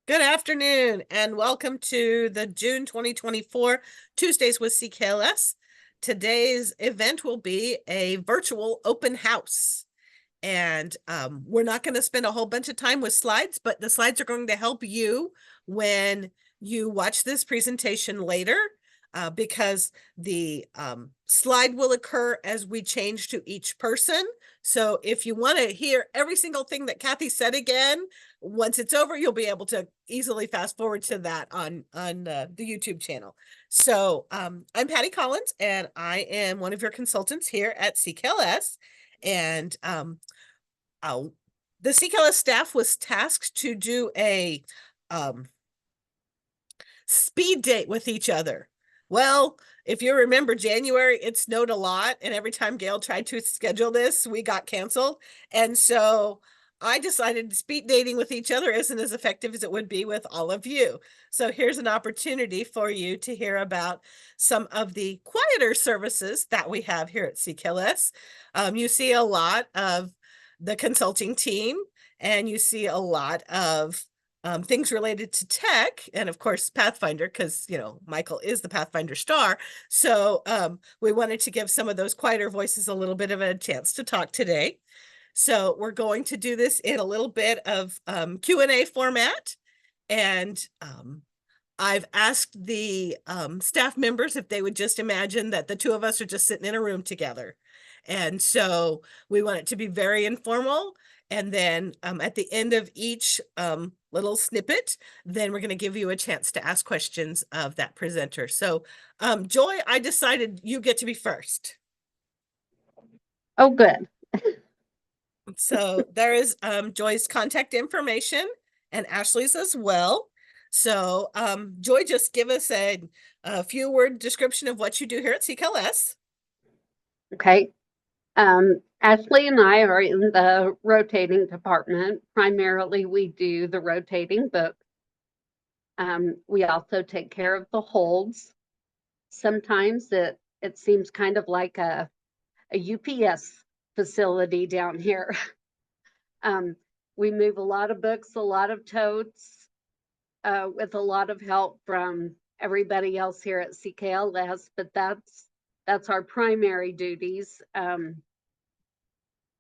Good afternoon and welcome to the June 2024 Tuesdays with CKLS. Today's event will be a virtual open house. And we're not going to spend a whole bunch of time with slides, but the slides are going to help you when you watch this presentation later, because the slide will occur as we change to each person. So if you want to hear every single thing that Cathy said again, once it's over, you'll be able to easily fast forward to that on the YouTube channel. So I'm Patty Collins, and I am one of your consultants here at CKLS. And the CKLS staff was tasked to do a speed date with each other. Well, if you remember January, it snowed a lot, and every time Gail tried to schedule this, we got canceled. And so I decided speed dating with each other isn't as effective as it would be with all of you. So here's an opportunity for you to hear about some of the quieter services that we have here at CKLS. You see a lot of the consulting team, and you see a lot of things related to tech, and of course Pathfinder, because Michael is the Pathfinder star. So we wanted to give some of those quieter voices a little bit of a chance to talk today. So we're going to do this in a little bit of Q&A format, and I've asked the staff members if they would just imagine that the two of us are just sitting in a room together. And so we want it to be very informal. And then at the end of each little snippet, then we're going to give you a chance to ask questions of that presenter. So Joy, I decided you get to be first. Oh, good. So there is Joy's contact information and Ashley's as well. So Joy, just give us a few word description of what you do here at CKLS. Okay. Ashley and I are in the rotating department. Primarily, we do the rotating book. We also take care of the holds. Sometimes it seems kind of like a UPS facility down here. We move a lot of books, a lot of totes, with a lot of help from everybody else here at CKLS, but that's our primary duties.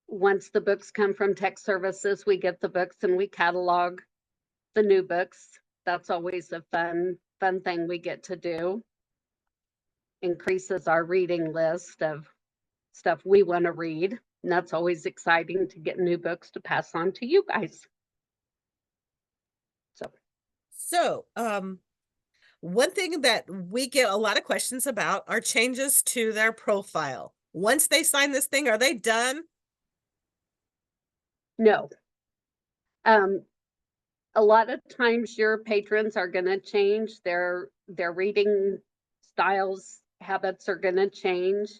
Once the books come from tech services, we get the books and we catalog the new books. That's always a fun thing we get to do. Increases our reading list of stuff we want to read. And that's always exciting to get new books to pass on to you guys. So one thing that we get a lot of questions about are changes to their profile. Once they sign this thing, are they done? No. A lot of times your patrons are going to change their reading styles, habits are going to change.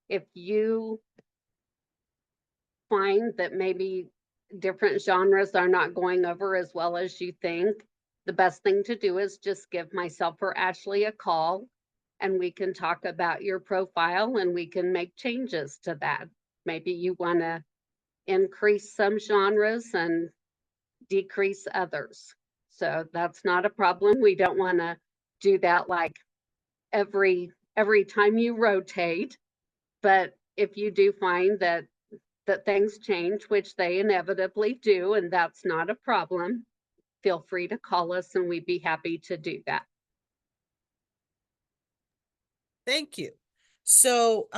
If you find that maybe different genres are not going over as well as you think, the best thing to do is just give myself or Ashley a call, and we can talk about your profile and we can make changes to that. Maybe you want to increase some genres and decrease others. So that's not a problem. We don't want to do that like every time you rotate. But if you do find that things change, which they inevitably do, and that's not a problem, feel free to call us and we'd be happy to do that. Thank you. So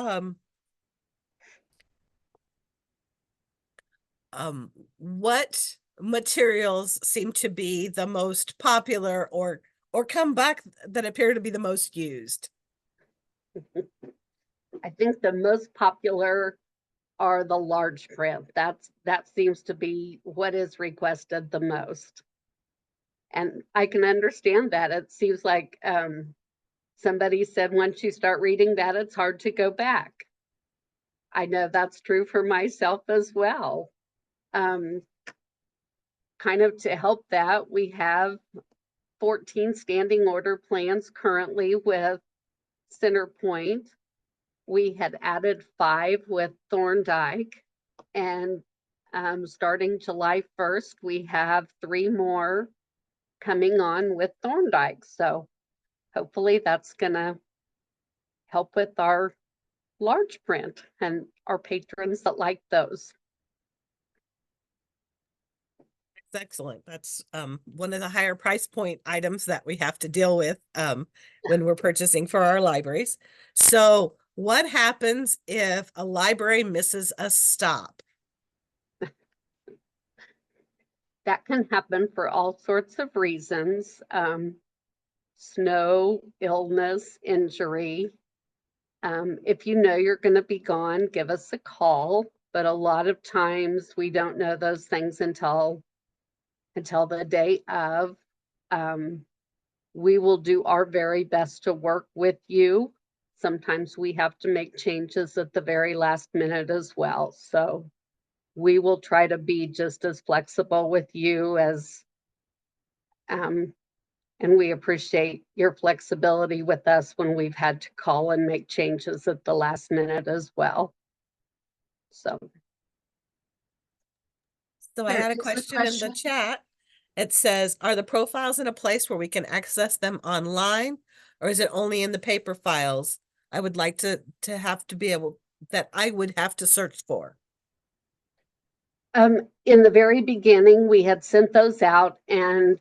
what materials seem to be the most popular or come back that appear to be the most used? I think the most popular are the large print. That seems to be what is requested the most. And I can understand that. It seems like somebody said once you start reading that, it's hard to go back. I know that's true for myself as well. Kind of to help that, we have 14 standing order plans currently with Centerpoint. We had added 5 with Thorndike, and starting July 1st, we have 3 more coming on with Thorndike. So hopefully that's gonna help with our large print and our patrons that like those. That's excellent. That's one of the higher price point items that we have to deal with when we're purchasing for our libraries. So what happens if a library misses a stop? That can happen for all sorts of reasons. Snow, illness, injury. If you know you're going to be gone, give us a call. But a lot of times we don't know those things until the day of. We will do our very best to work with you. Sometimes we have to make changes at the very last minute as well. So we will try to be just as flexible with you as, and we appreciate your flexibility with us when we've had to call and make changes at the last minute as well. So So I There had a is a question in the question. chat. It says, are the profiles in a place where we can access them online, or is it only in the paper files? I would like to have to be able, that I would have to search for. in the very beginning, we had sent those out and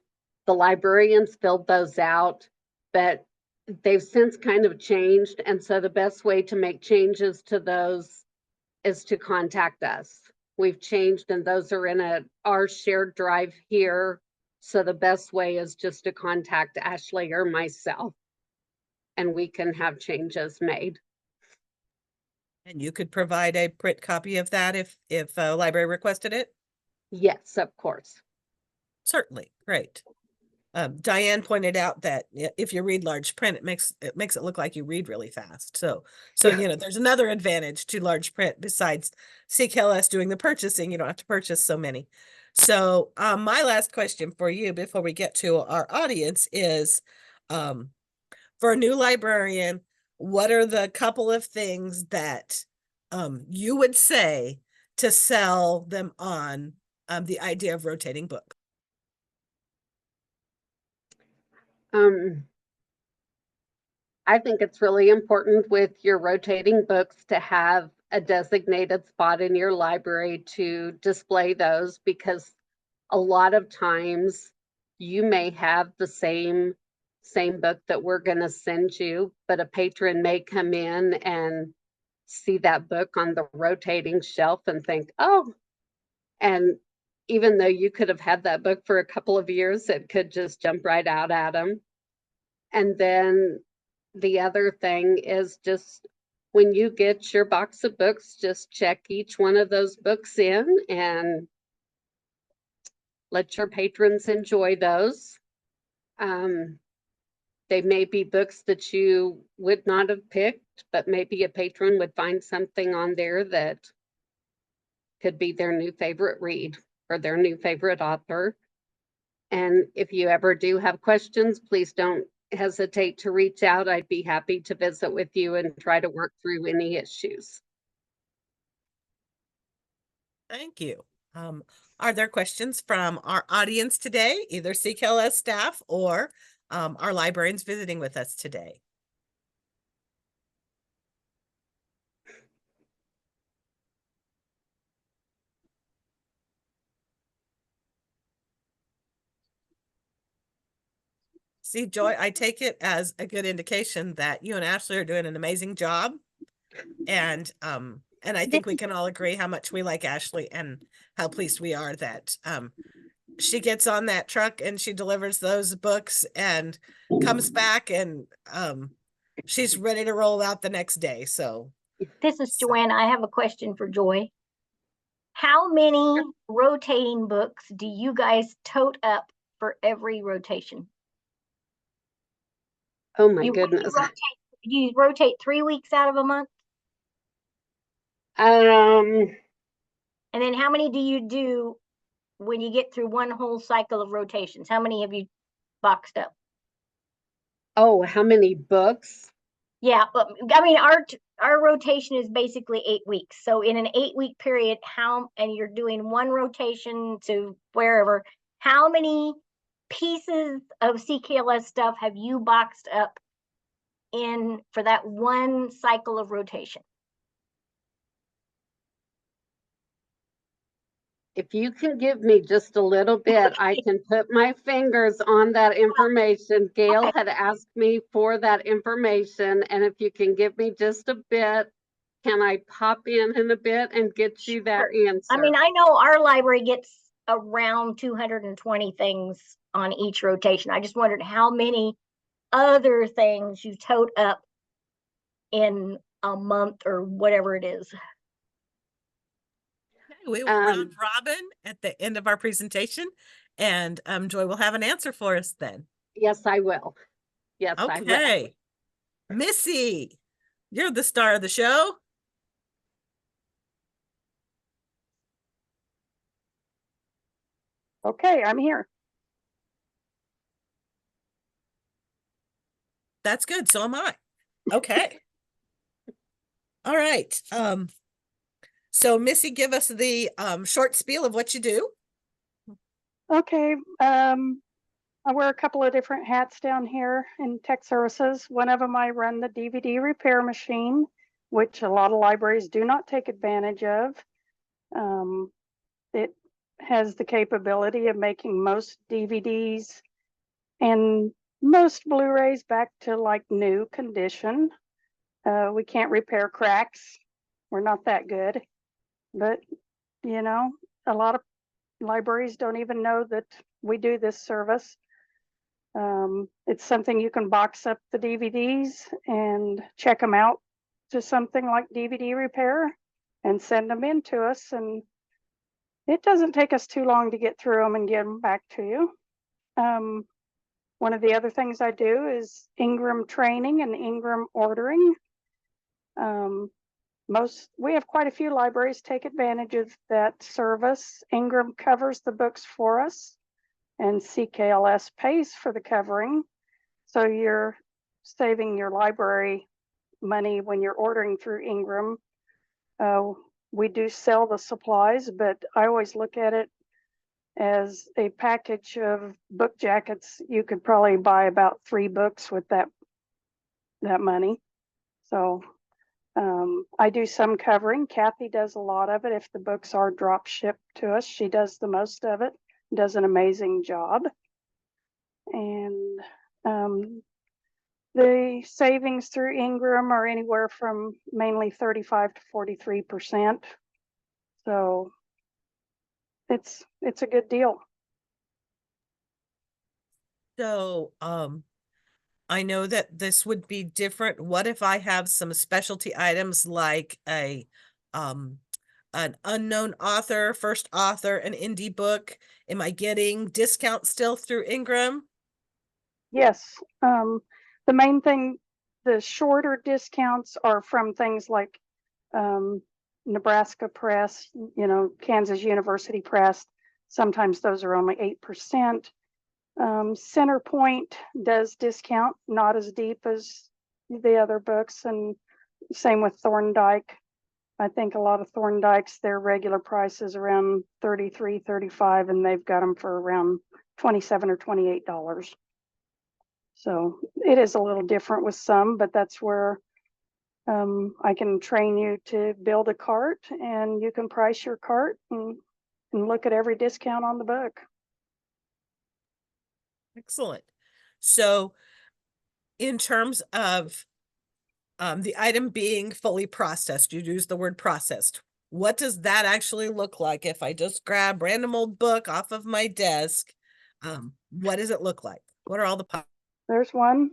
the librarians filled those out, but they've since kind of changed. And so the best way to make changes to those is to contact us. We've changed and those are in our shared drive here. So the best way is just to contact Ashley or myself and we can have changes made. And you could provide a print copy of that if a library requested it? Yes, of course. Certainly, great. Diane pointed out that if you read large print, it makes it look like you read really fast. So you know, there's another advantage to large print besides CKLS doing the purchasing. You don't have to purchase so many. So my last question for you before we get to our audience is, for a new librarian, what are the couple of things that you would say to sell them on the idea of rotating books? I think it's really important with your rotating books to have a designated spot in your library to display those, because a lot of times you may have the same book that we're going to send you, but a patron may come in and see that book on the rotating shelf and think, oh, and even though you could have had that book for a couple of years, it could just jump right out at them. And then the other thing is, just when you get your box of books, just check each one of those books in and let your patrons enjoy those. They may be books that you would not have picked, but maybe a patron would find something on there that could be their new favorite read or their new favorite author. And if you ever do have questions, please don't hesitate to reach out. I'd be happy to visit with you and try to work through any issues. Thank you. Are there questions from our audience today, either CKLS staff or our librarians visiting with us today? See, Joy, I take it as a good indication that you and Ashley are doing an amazing job. And I think we can all agree how much we like Ashley and how pleased we are that she gets on that truck and she delivers those books and comes back and she's ready to roll out the next day. So This is Joanne. I have a question for Joy. How many rotating books do you guys tote up for every rotation? Oh my goodness. You rotate 3 weeks out of a month? Um, And then how many do you do when you get through one whole cycle of rotations? How many have you boxed up? oh, how many books? Yeah, but I mean, our rotation is basically 8 weeks. So in an 8-week period, and you're doing one rotation to wherever, how many pieces of CKLS stuff have you boxed up in for that one cycle of rotation? If you can give me just a little bit, I can put my fingers on that information. Gail had asked me for that information, and if you can give me just a bit, can I pop in a bit and get you that answer? I mean, I know our library gets around 220 things on each rotation. I just wondered how many other things you tote up in a month or whatever it is. We will round robin at the end of our presentation, and Joy will have an answer for us then. Yes, I will. Yes, I will. Okay. Missy, you're the star of the show. Okay, I'm here. That's good. So am I. Okay. All right. So Missy, give us the short spiel of what you do. Okay, I wear a couple of different hats down here in tech services. One of them, I run the DVD repair machine, which a lot of libraries do not take advantage of. It has the capability of making most DVDs and most Blu-rays back to like new condition. We can't repair cracks. We're not that good, but you know, a lot of libraries don't even know that we do this service. It's something you can box up the DVDs and check them out to something like DVD repair and send them in to us. And it doesn't take us too long to get through them and get them back to you. One of the other things I do is Ingram training and Ingram ordering. We have quite a few libraries take advantage of that service. Ingram covers the books for us, and CKLS pays for the covering. So you're saving your library money when you're ordering through Ingram. We do sell the supplies, but I always look at it as a package of book jackets. You could probably buy about 3 books with that money. So I do some covering. Cathy does a lot of it. If the books are drop shipped to us, she does the most of it, does an amazing job. And the savings through Ingram are anywhere from mainly 35 to 43%. So it's a good deal. So I know that this would be different. What if I have some specialty items like an unknown author, first author, an indie book? Am I getting discounts still through Ingram? Yes. The main thing, the shorter discounts are from things like Nebraska Press, Kansas University Press. Sometimes those are only 8%. Centerpoint does discount, not as deep as the other books, and same with Thorndike. I think a lot of Thorndikes, their regular price is around $33, $35, and they've got them for around $27 or $28. So it is a little different with some, but that's where I can train you to build a cart, and you can price your cart and look at every discount on the book. Excellent. So in terms of the item being fully processed, you use the word processed. What does that actually look like? If I just grab random old book off of my desk, what does it look like? What are all the There's one,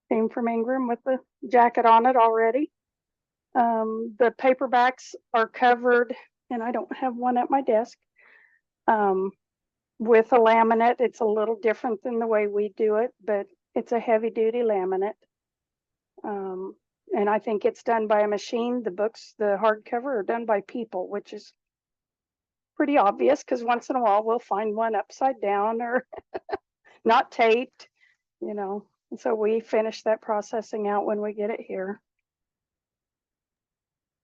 came from Ingram with the jacket on it already. The paperbacks are covered, and I don't have one at my desk, with a laminate. It's a little different than the way we do it, but it's a heavy duty laminate. And I think it's done by a machine. The books, the hardcover, are done by people, which is pretty obvious because once in a while we'll find one upside down or not taped, And so we finish that processing out when we get it here.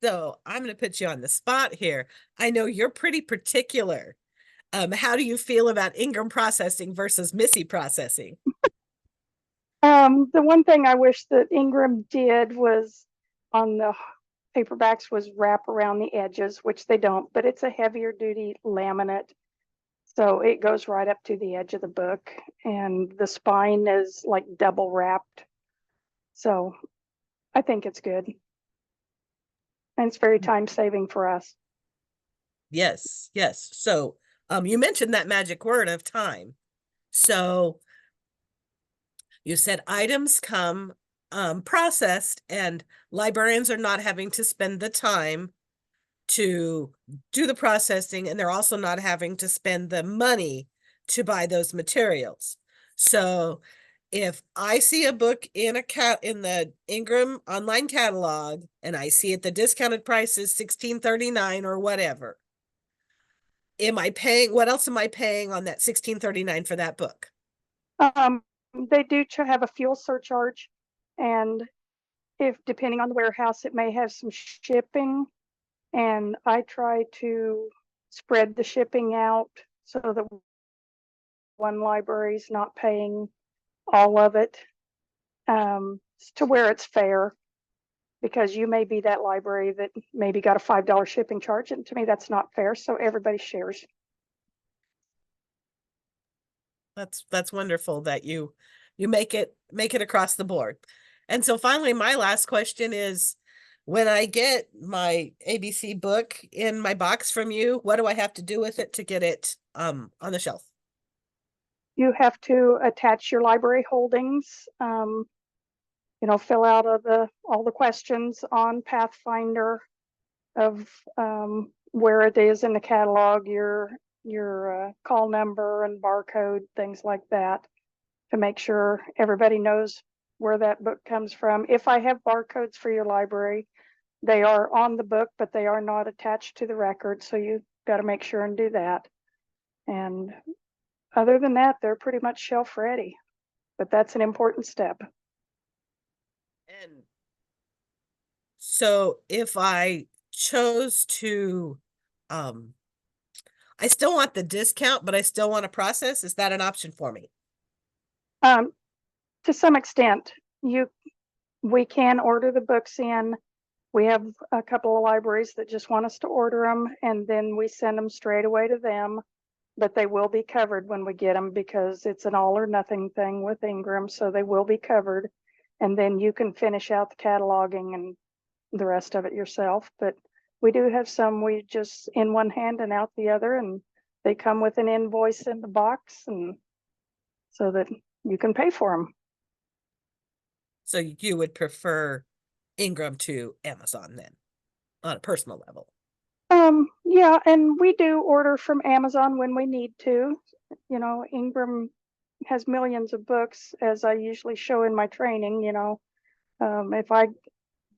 So I'm going to put you on the spot here. I know you're pretty particular How do you feel about Ingram processing versus Missy processing? The one thing I wish that Ingram did was on the paperbacks was wrap around the edges, which they don't, but it's a heavier duty laminate. So it goes right up to the edge of the book, and the spine is like double wrapped. So I think it's good. And it's very time saving for us. Yes, yes. So you mentioned that magic word of time. So you said items come processed, and librarians are not having to spend the time to do the processing, and they're also not having to spend the money to buy those materials. So if I see a book in the Ingram online catalog and I see it the discounted price is $16.39 or whatever, what else am I paying on that $16.39 for that book? They do have a fuel surcharge, and if depending on the warehouse, it may have some shipping. And I try to spread the shipping out so that one library is not paying all of it, to where it's fair. Because you may be that library that maybe got a $5 shipping charge, and to me that's not fair. So everybody shares. That's wonderful that you make it across the board. And so finally, my last question is, when I get my ABC book in my box from you, what do I have to do with it to get it on the shelf? You have to attach your library holdings, fill out all the questions on Pathfinder of where it is in the catalog, your call number and barcode, things like that, to make sure everybody knows where that book comes from. If I have barcodes for your library, they are on the book, but they are not attached to the record, so you got to make sure and do that. And other than that, they're pretty much shelf ready, but that's an important step. And so if I chose to, I still want the discount, but I still want to process, is that an option for me? To some extent, we can order the books in. We have a couple of libraries that just want us to order them, and then we send them straight away to them. But they will be covered when we get them, because it's an all or nothing thing with Ingram, so they will be covered. And then you can finish out the cataloging and the rest of it yourself. But we do have some we just in one hand and out the other, and they come with an invoice in the box, and so that you can pay for them. So you would prefer Ingram to Amazon then, on a personal level? Yeah, and we do order from Amazon when we need to. Ingram has millions of books, as I usually show in my training. If I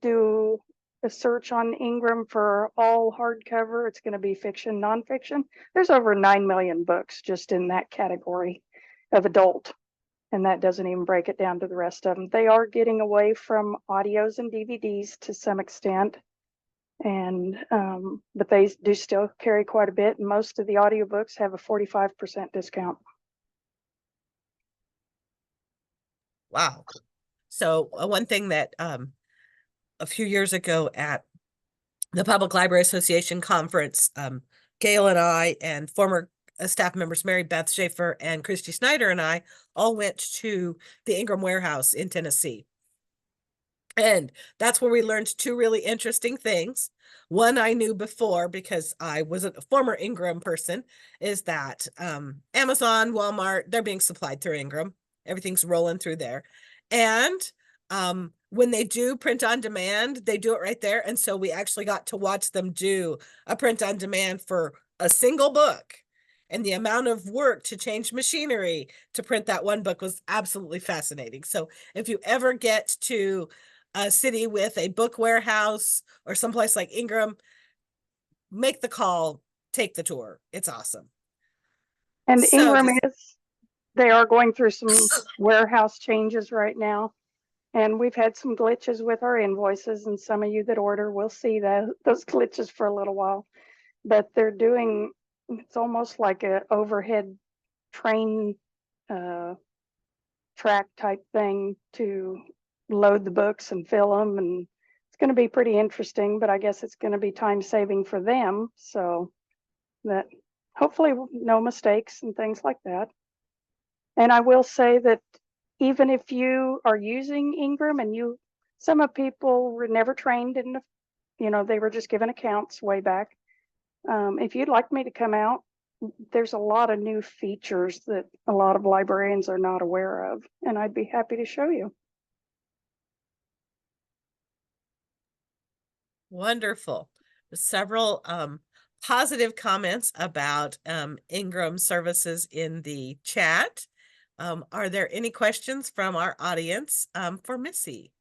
do a search on Ingram for all hardcover, it's going to be fiction, nonfiction. There's over 9 million books just in that category of adult, and that doesn't even break it down to the rest of them. They are getting away from audios and DVDs to some extent, and but they do still carry quite a bit, and most of the audiobooks have a 45% discount. Wow. So one thing that a few years ago at the Public Library Association conference, Gail and I and former staff members Mary Beth Schaefer and Christy Snyder and I all went to the Ingram warehouse in Tennessee. And that's where we learned two really interesting things. One I knew before because I was a former Ingram person, is that Amazon, Walmart, they're being supplied through Ingram. Everything's rolling through there. And when they do print on demand, they do it right there. And so we actually got to watch them do a print on demand for a single book. And the amount of work to change machinery to print that one book was absolutely fascinating. So if you ever get to a city with a book warehouse or someplace like Ingram, make the call, take the tour. It's awesome. And So Ingram they are going through some warehouse changes right now. And we've had some glitches with our invoices, and some of you that order will see those glitches for a little while. But they're doing It's almost like a overhead train track type thing to load the books and fill them, and it's going to be pretty interesting, but I guess it's going to be time saving for them, so that hopefully no mistakes and things like that. And I will say that even if you are using Ingram and some of people were never trained in they were just given accounts way back. If you'd like me to come out, there's a lot of new features that a lot of librarians are not aware of, and I'd be happy to show you. Wonderful. Several positive comments about Ingram services in the chat. Are there any questions from our audience for Missy?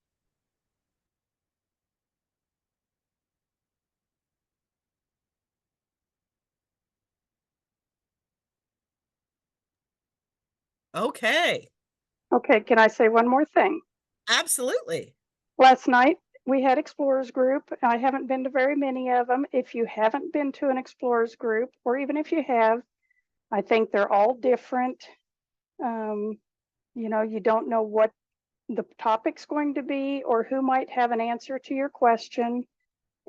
Okay. Okay, can I say one more thing? Absolutely. Last night we had Explorers Group. I haven't been to very many of them. If you haven't been to an Explorers Group, or even if you have, I think they're all different. You don't know what the topic's going to be or who might have an answer to your question.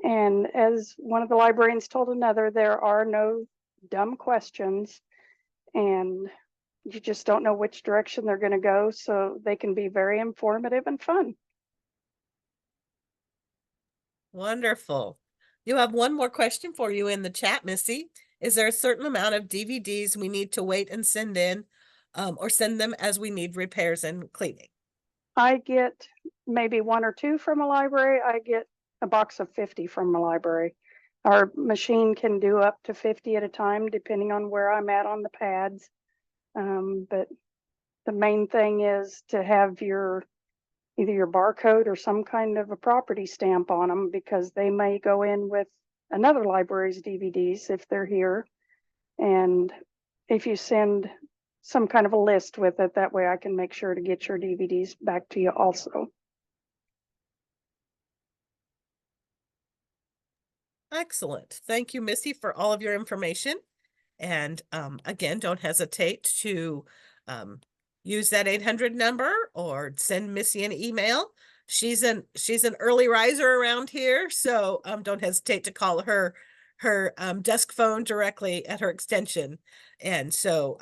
And as one of the librarians told another, there are no dumb questions, and you just don't know which direction they're going to go. So they can be very informative and fun. Wonderful. You have one more question for you in the chat, Missy. Is there a certain amount of DVDs we need to wait and send in, or send them as we need repairs and cleaning? I get maybe 1 or 2 from a library. I get a box of 50 from a library. Our machine can do up to 50 at a time, depending on where I'm at on the pads. But the main thing is to have either your barcode or some kind of a property stamp on them, because they may go in with another library's DVDs if they're here. And if you send some kind of a list with it, that way I can make sure to get your DVDs back to you also. Excellent. Thank you, Missy, for all of your information. And again, don't hesitate to use that 800 number or send Missy an email. She's an early riser around here, so don't hesitate to call her desk phone directly at her extension, and so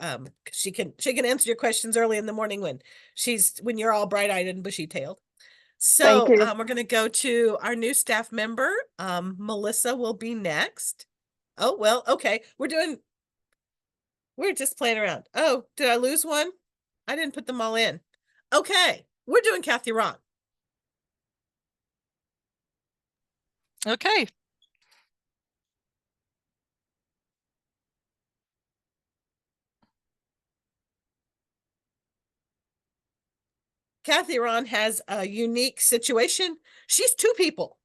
she can answer your questions early in the morning when you're all bright-eyed and bushy-tailed. So we're going to go to our new staff member. Melissa will be next. Oh, well, okay. We're just playing around. Oh, did I lose one? I didn't put them all in. Okay, we're doing Cathy Rhan. Okay. Cathy Rhan has a unique situation. She's 2 people.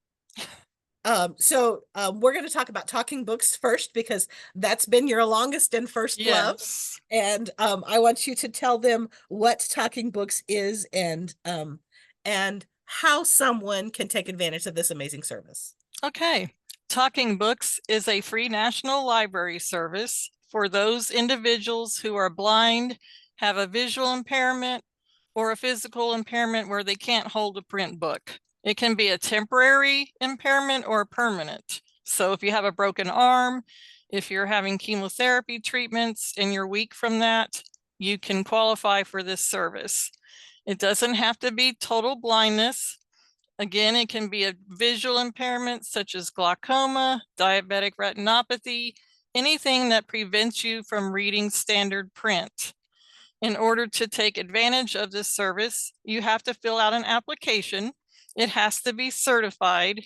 So we're going to talk about talking books first, because that's been your longest and first love. And I want you to tell them what talking books is, and how someone can take advantage of this amazing service. Okay. Talking Books is a free national library service for those individuals who are blind, have a visual impairment, or a physical impairment where they can't hold a print book. It can be a temporary impairment or permanent. So if you have a broken arm, if you're having chemotherapy treatments and you're weak from that, you can qualify for this service. It doesn't have to be total blindness. Again, it can be a visual impairment such as glaucoma, diabetic retinopathy, anything that prevents you from reading standard print. In order to take advantage of this service, you have to fill out an application. It has to be certified,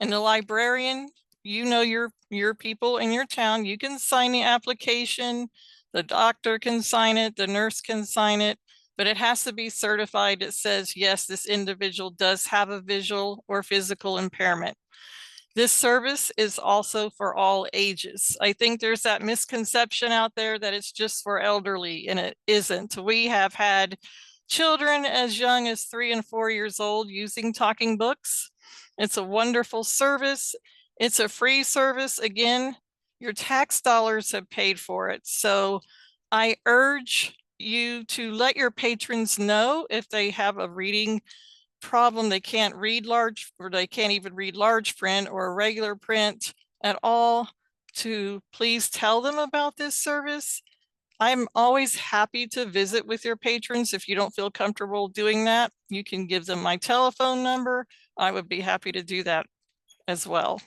and the librarian, your people in your town, you can sign the application, the doctor can sign it, the nurse can sign it, but it has to be certified. It says, yes, this individual does have a visual or physical impairment. This service is also for all ages. I think there's that misconception out there that it's just for elderly, and it isn't. We have had children as young as 3 and 4 years old using talking books. It's a wonderful service. It's a free service. Again, Your tax dollars have paid for it. So I urge you to let your patrons know if they have a reading problem, they can't read large, or they can't even read large print or regular print at all, to please tell them about this service. I'm always happy to visit with your patrons. If you don't feel comfortable doing that, you can give them my telephone number. I would be happy to do that as well.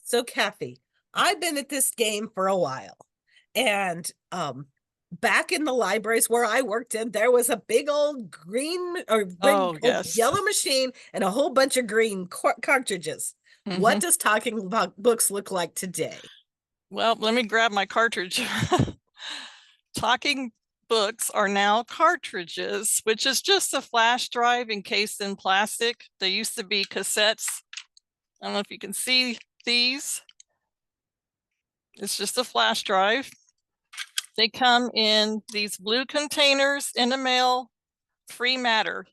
So Cathy, I've been at this game for a while, and back in the libraries where I worked in, there was a big old green or Oh, yes. yellow machine and a whole bunch of green cartridges. What does Talking Books look like today? Well, let me grab my cartridge. Talking Books are now cartridges, which is just a flash drive encased in plastic. They used to be cassettes. I don't know if you can see these. It's just a flash drive. They come in these blue containers in the mail, free matter.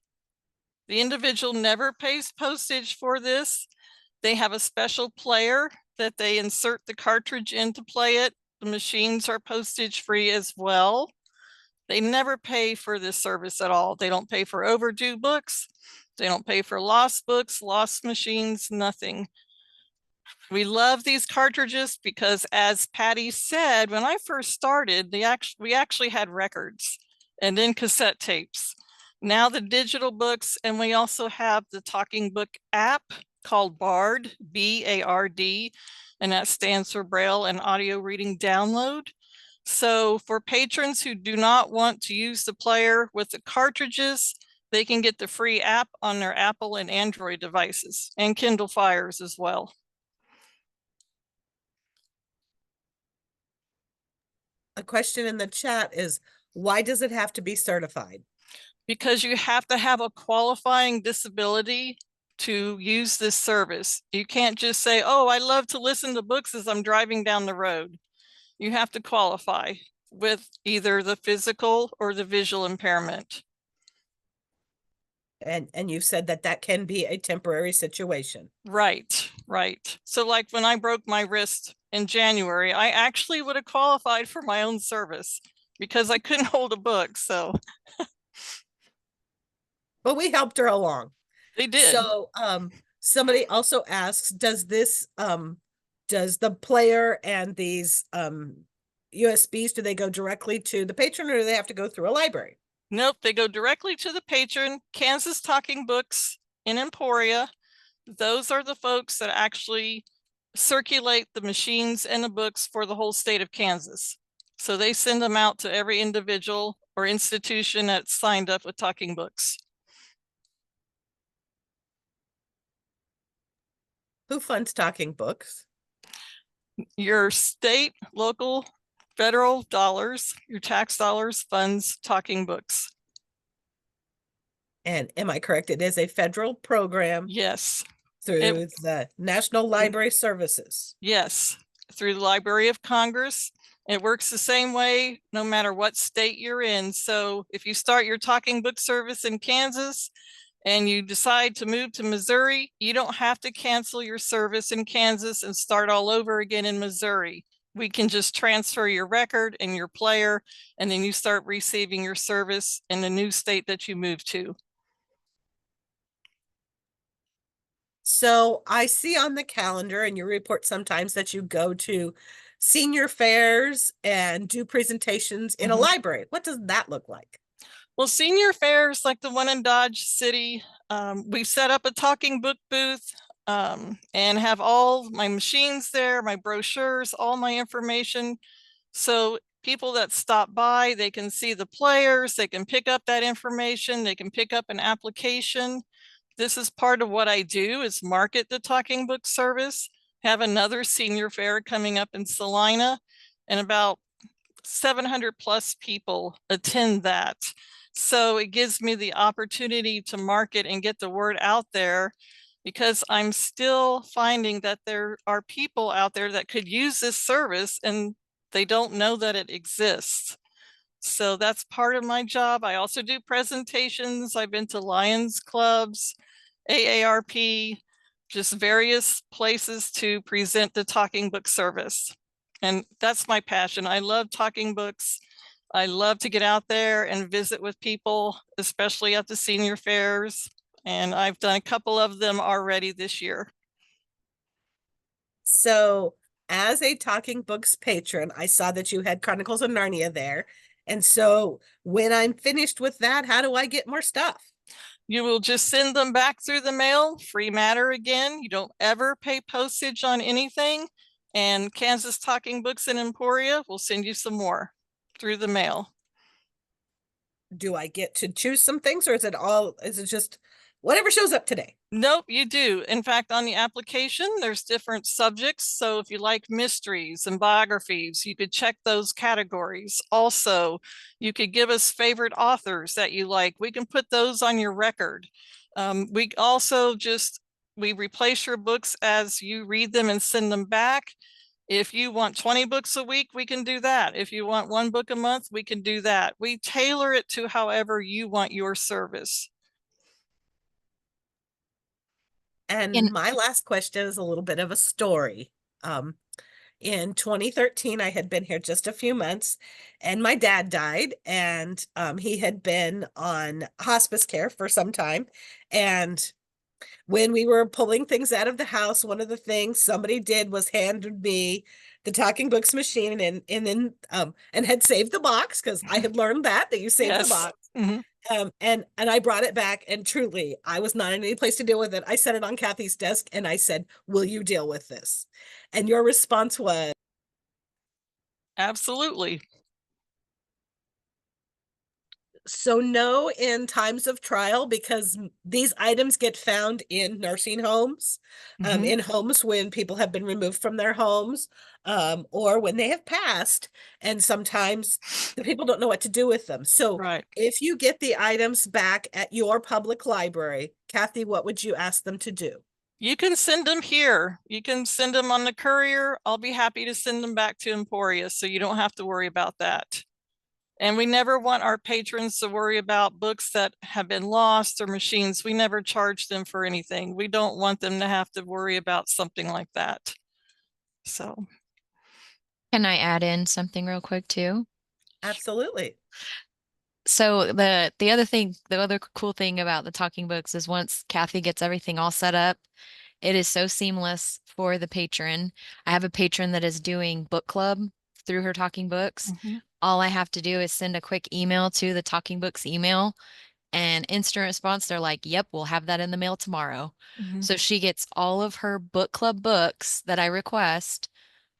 The individual never pays postage for this. They have a special player that they insert the cartridge in to play it. The machines are postage free as well. They never pay for this service at all. They don't pay for overdue books. They don't pay for lost books, lost machines, nothing. We love these cartridges because, as Patty said, when I first started, we actually had records and then cassette tapes. Now the digital books, and we also have the Talking Book app called Bard, B-A-R-D, and that stands for Braille and Audio Reading Download. So for patrons who do not want to use the player with the cartridges, they can get the free app on their Apple and Android devices, and Kindle Fires as well. A question in the chat is, why does it have to be certified? Because you have to have a qualifying disability to use this service. You can't just say, oh, I love to listen to books as I'm driving down the road. You have to qualify with either the physical or the visual impairment. And you said that that can be a temporary situation. Right, right. So like when I broke my wrist in January, I actually would have qualified for my own service because I couldn't hold a book, so. But we helped her along. They did. So somebody also asks, does the player and these USBs, do they go directly to the patron, or do they have to go through a library? Nope, they go directly to the patron. Kansas Talking Books in Emporia. Those are the folks that actually circulate the machines and the books for the whole state of Kansas. So they send them out to every individual or institution that's signed up with Talking Books. Who funds Talking Books? Your state, local, federal dollars, your tax dollars funds Talking Books. And am I correct? It is a federal program. Yes. Through the National Library Services. Yes, through the Library of Congress. It works the same way no matter what state you're in. So if you start your Talking Book service in Kansas and you decide to move to Missouri, you don't have to cancel your service in Kansas and start all over again in Missouri. We can just transfer your record and your player, and then you start receiving your service in the new state that you move to. So I see on the calendar and your report sometimes that you go to senior fairs and do presentations in a library. What does that look like? Well, senior fairs like the one in Dodge City, we set up a Talking Book booth and have all my machines there, my brochures, all my information. So people that stop by, they can see the players, they can pick up that information, they can pick up an application. This is part of what I do, is market the Talking Book service. Have another senior fair coming up in Salina, and about 700 plus people attend that. So it gives me the opportunity to market and get the word out there, because I'm still finding that there are people out there that could use this service and they don't know that it exists. So that's part of my job. I also do presentations. I've been to Lions clubs, AARP, just various places to present the talking book service. And that's my passion. I love talking books. I love to get out there and visit with people, especially at the senior fairs. And I've done a couple of them already this year. So as a talking books patron, I saw that you had Chronicles of Narnia there. And so when I'm finished with that, how do I get more stuff? You will just send them back through the mail, free matter again. You don't ever pay postage on anything. And Kansas Talking Books in Emporia will send you some more through the mail. Do I get to choose some things, or is it just whatever shows up today? Nope, you do. In fact, on the application, there's different subjects. So if you like mysteries and biographies, you could check those categories. Also, you could give us favorite authors that you like. We can put those on your record. We also we replace your books as you read them and send them back. If you want 20 books a week, we can do that. If you want 1 book a month, we can do that. We tailor it to however you want your service. And my last question is a little bit of a story. In 2013, I had been here just a few months, and my dad died, and he had been on hospice care for some time. And when we were pulling things out of the house, one of the things somebody did was handed me the talking books machine and had saved the box, because I had learned that you save the box. Mm-hmm. And I brought it back, and truly, I was not in any place to deal with it. I set it on Cathy's desk and I said, "Will you deal with this?" And your response was, absolutely. so no, in times of trial, because these items get found in nursing homes, Mhm. in homes when people have been removed from their homes, or when they have passed, and sometimes the people don't know what to do with them. So Right. if you get the items back at your public library, Cathy, what would you ask them to do? You can send them here. You can send them on the courier. I'll be happy to send them back to Emporia, so you don't have to worry about that. And we never want our patrons to worry about books that have been lost or machines. We never charge them for anything. We don't want them to have to worry about something like that. So. Can I add in something real quick too? Absolutely. So the other cool thing about the talking books is once Cathy gets everything all set up, it is so seamless for the patron. I have a patron that is doing book club through her talking books. Mhm. All I have to do is send a quick email to the talking books email, and instant response, they're like, "Yep, we'll have that in the mail tomorrow." Mhm. So she gets all of her book club books that I request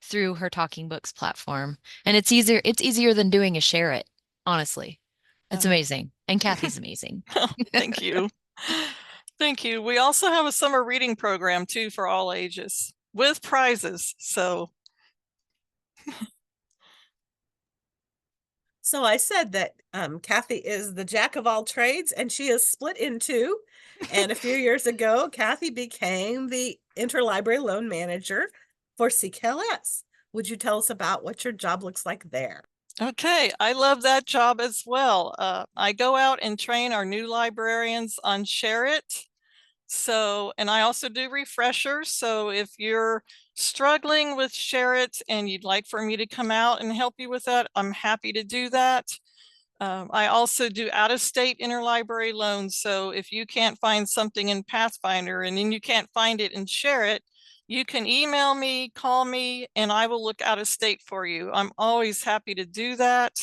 through her talking books platform. And it's easier than doing a share it, honestly. It's amazing. And Cathy's amazing. Thank you. Thank you. We also have a summer reading program too for all ages with prizes. So I said that Cathy is the jack of all trades, and she is split in two. And a few years ago, Cathy became the interlibrary loan manager for CKLS. Would you tell us about what your job looks like there? okay, I love that job as well. I go out and train our new librarians on Share It. So, and I also do refreshers. So if you're struggling with Share It and you'd like for me to come out and help you with that, I'm happy to do that. I also do out-of-state interlibrary loans. So if you can't find something in Pathfinder and then you can't find it and Share It, you can email me, call me, and I will look out of state for you. I'm always happy to do that.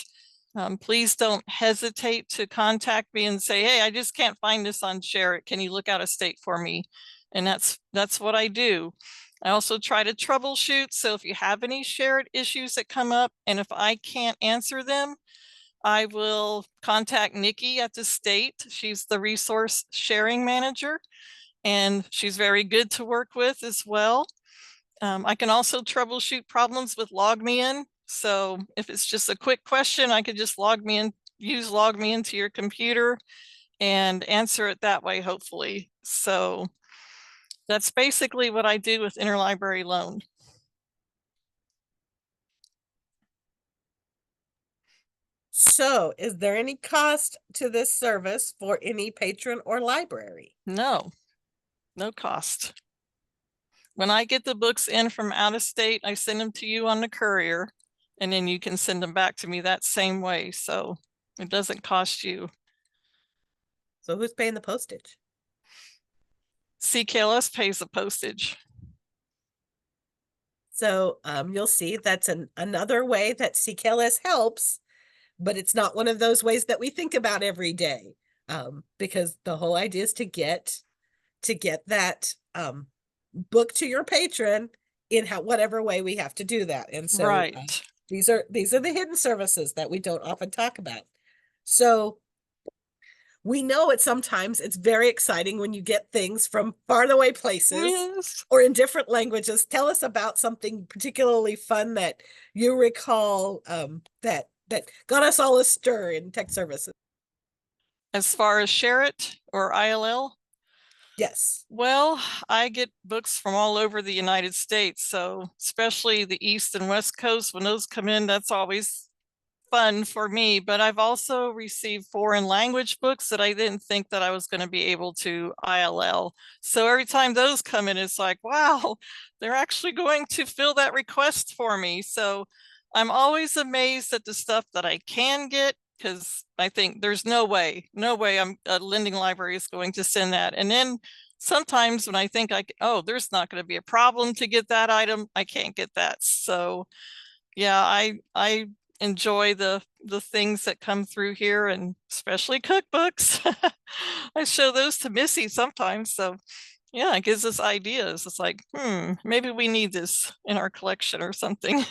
Please don't hesitate to contact me and say, "Hey, I just can't find this on Share It. Can you look out of state for me?" And that's what I do. I also try to troubleshoot. So if you have any Share It issues that come up, and if I can't answer them, I will contact Nikki at the state. She's the resource sharing manager, and she's very good to work with as well. I can also troubleshoot problems with LogMeIn. So if it's just a quick question, I could just use LogMeIn into your computer and answer it that way, hopefully. So that's basically what I do with interlibrary loan. So is there any cost to this service for any patron or library? No, no cost. when I get the books in from out of state, I send them to you on the courier, and then you can send them back to me that same way. So it doesn't cost you. So who's paying the postage? CKLS pays the postage. So you'll see that's another way that CKLS helps, but it's not one of those ways that we think about every day. Because the whole idea is to get that book to your patron in whatever way we have to do that. And so Right. these are the hidden services that we don't often talk about. So we know it sometimes it's very exciting when you get things from faraway places Yes. or in different languages. Tell us about something particularly fun that you recall that got us all astir in tech services. As far as share it or ILL, Yes. well, I get books from all over the United States. So especially the East and West Coast, when those come in, that's always fun for me. But I've also received foreign language books that I didn't think that I was going to be able to ILL. So every time those come in, it's like, wow, they're actually going to fill that request for me. So I'm always amazed at the stuff that I can get, because I think there's no way a lending library is going to send that. And then sometimes when I think oh, there's not going to be a problem to get that item, I can't get that. So yeah, I enjoy the things that come through here, and especially cookbooks. I show those to Missy sometimes. So yeah, it gives us ideas. It's like, maybe we need this in our collection or something.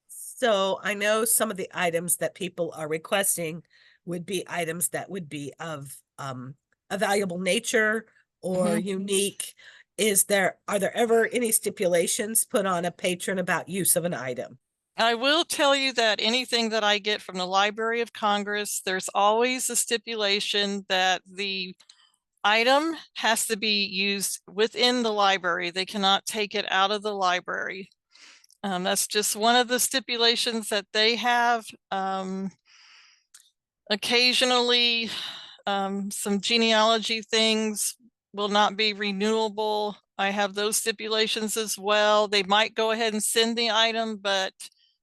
So I know some of the items that people are requesting would be items that would be of a valuable nature or unique. Are there ever any stipulations put on a patron about use of an item? I will tell you that anything that I get from the Library of Congress, there's always a stipulation that the item has to be used within the library. They cannot take it out of the library. That's just one of the stipulations that they have. Occasionally, some genealogy things will not be renewable. I have those stipulations as well. They might go ahead and send the item, but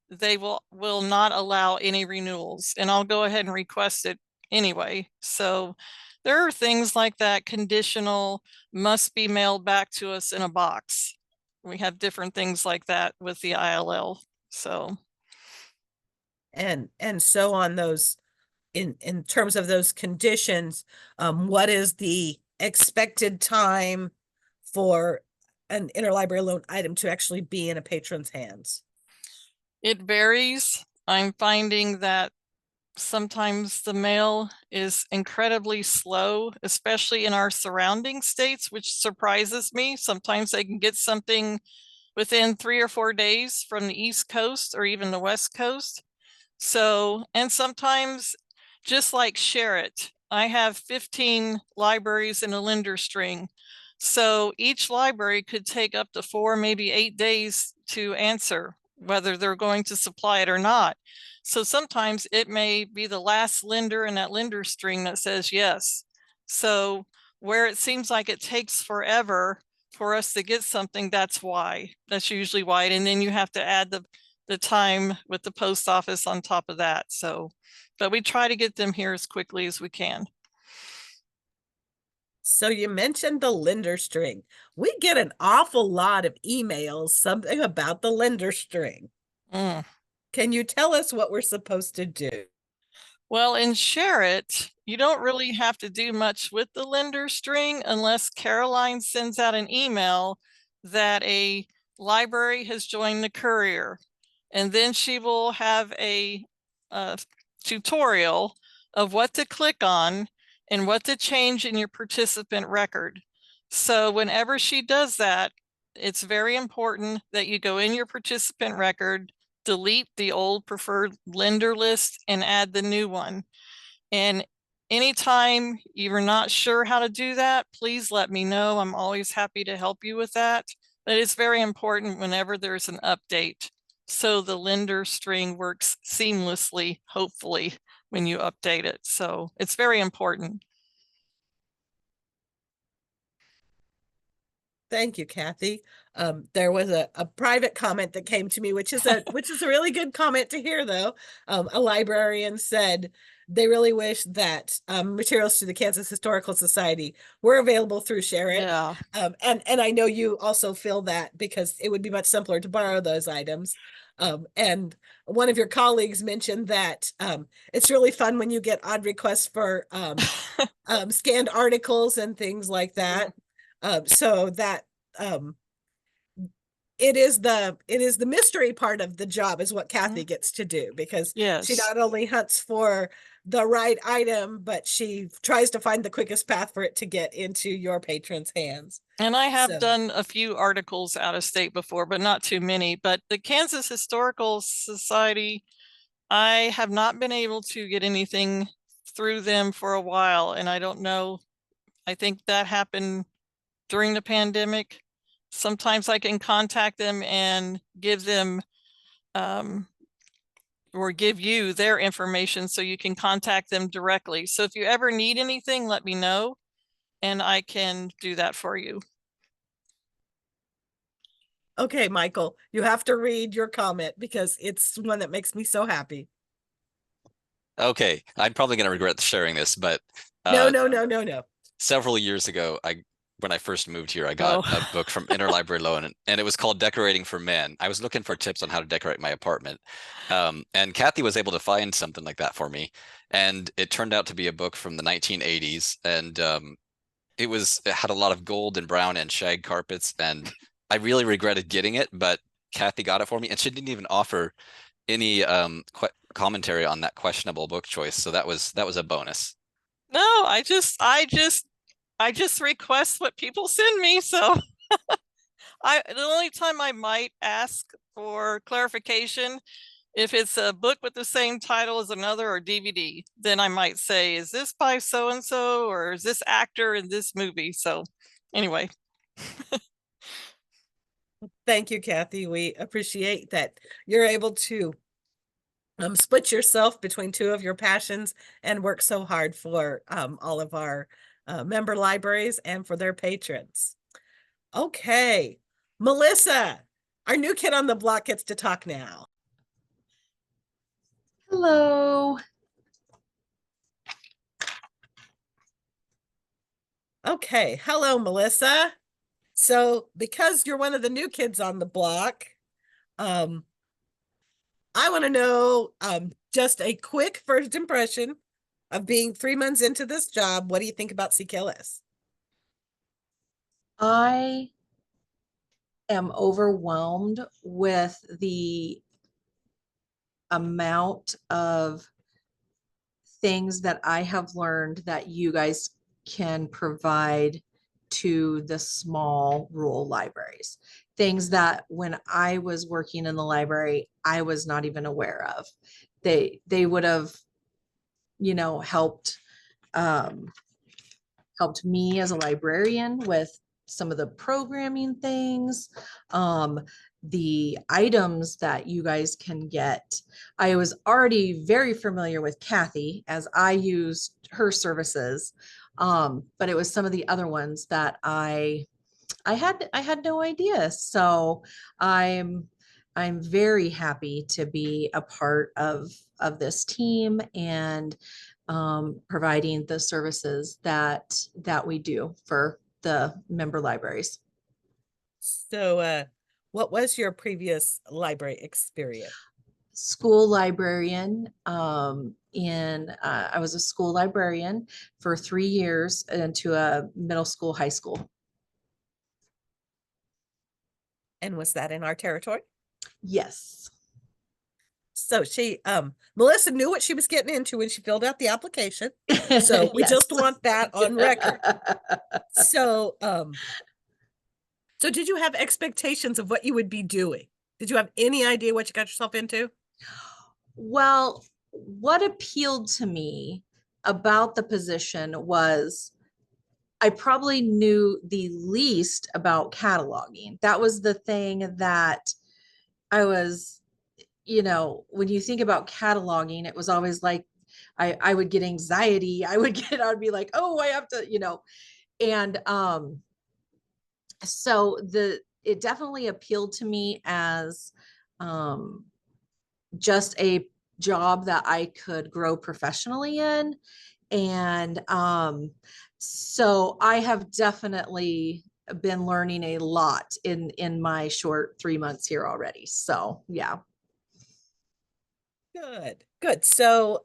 they will not allow any renewals, and I'll go ahead and request it anyway. So there are things like that. Conditional, must be mailed back to us in a box. We have different things like that with the ILL. So And so on those, in terms of those conditions, what is the expected time for an interlibrary loan item to actually be in a patron's hands? it varies. I'm finding that sometimes the mail is incredibly slow, especially in our surrounding states, which surprises me. Sometimes they can get something within 3 or 4 days from the East Coast or even the West Coast. So, and sometimes, just like Share It, I have 15 libraries in a lender string. So each library could take up to 4, maybe 8 days to answer whether they're going to supply it or not. So sometimes it may be the last lender in that lender string that says yes. So where it seems like it takes forever for us to get something, that's usually why. And then you have to add the time with the post office on top of that. So, but we try to get them here as quickly as we can. So you mentioned the lender string. We get an awful lot of emails, something about the lender string. Can you tell us what we're supposed to do? Well, in Share It, you don't really have to do much with the lender string unless Caroline sends out an email that a library has joined the courier. And then she will have a tutorial of what to click on and what to change in your participant record. So whenever she does that, it's very important that you go in your participant record, delete the old preferred lender list and add the new one. And anytime you're not sure how to do that, please let me know. I'm always happy to help you with that. But it's very important whenever there's an update, so the lender string works seamlessly, hopefully, when you update it. So it's very important. Thank you, Cathy. There was a private comment that came to me, which is a really good comment to hear, though. A librarian said they really wish that materials to the Kansas Historical Society were available through Share It. Yeah. And I know you also feel that because it would be much simpler to borrow those items. And one of your colleagues mentioned that it's really fun when you get odd requests for scanned articles and things like that. So that it is the mystery part of the job is what Cathy gets to do, because she Yes. not only hunts for the right item, but she tries to find the quickest path for it to get into your patrons' hands. And I have So- done a few articles out of state before, but not too many. But the Kansas Historical Society, I have not been able to get anything through them for a while. And I don't know, I think that happened during the pandemic. Sometimes I can contact them and give them or give you their information so you can contact them directly. So if you ever need anything, let me know and I can do that for you. Okay, Michael, you have to read your comment because it's one that makes me so happy. Okay, I'm probably going to regret sharing this, but No. several years ago, when I first moved here, I got a book from Interlibrary loan, and it was called Decorating for Men. I was looking for tips on how to decorate my apartment. And Cathy was able to find something like that for me. And it turned out to be a book from the 1980s. And it had a lot of gold and brown and shag carpets. And I really regretted getting it, but Cathy got it for me. And she didn't even offer any commentary on that questionable book choice. So that was a bonus. No, I just request what people send me. So the only time I might ask for clarification, if it's a book with the same title as another or DVD, then I might say, is this by so-and-so or is this actor in this movie? So anyway. Thank you, Cathy. We appreciate that you're able to split yourself between two of your passions and work so hard for all of our member libraries and for their patrons. Okay, Melissa, our new kid on the block gets to talk now. Hello. Okay, hello, Melissa. So because you're one of the new kids on the block, I want to know just a quick first impression of being 3 months into this job. What do you think about CKLS? I am overwhelmed with the amount of things that I have learned that you guys can provide to the small rural libraries. Things that when I was working in the library, I was not even aware of. They would have, helped me as a librarian with some of the programming things, the items that you guys can get. I was already very familiar with Cathy as I used her services, but it was some of the other ones that I had no idea. So I'm very happy to be a part of this team and providing the services that we do for the member libraries. So what was your previous library experience? School librarian. I was a school librarian for 3 years into a middle school, high school. And was that in our territory? Yes. So she, Melissa knew what she was getting into when she filled out the application. So we Yes. just want that on record. So, so did you have expectations of what you would be doing? Did you have any idea what you got yourself into? Well, what appealed to me about the position was I probably knew the least about cataloging. That was the thing that I was, when you think about cataloging, it was always like, I would get anxiety. I'd be like, oh, I have to, and So it definitely appealed to me as just a job that I could grow professionally in. And so I have definitely been learning a lot in my short 3 months here already. So yeah. Good, good. So,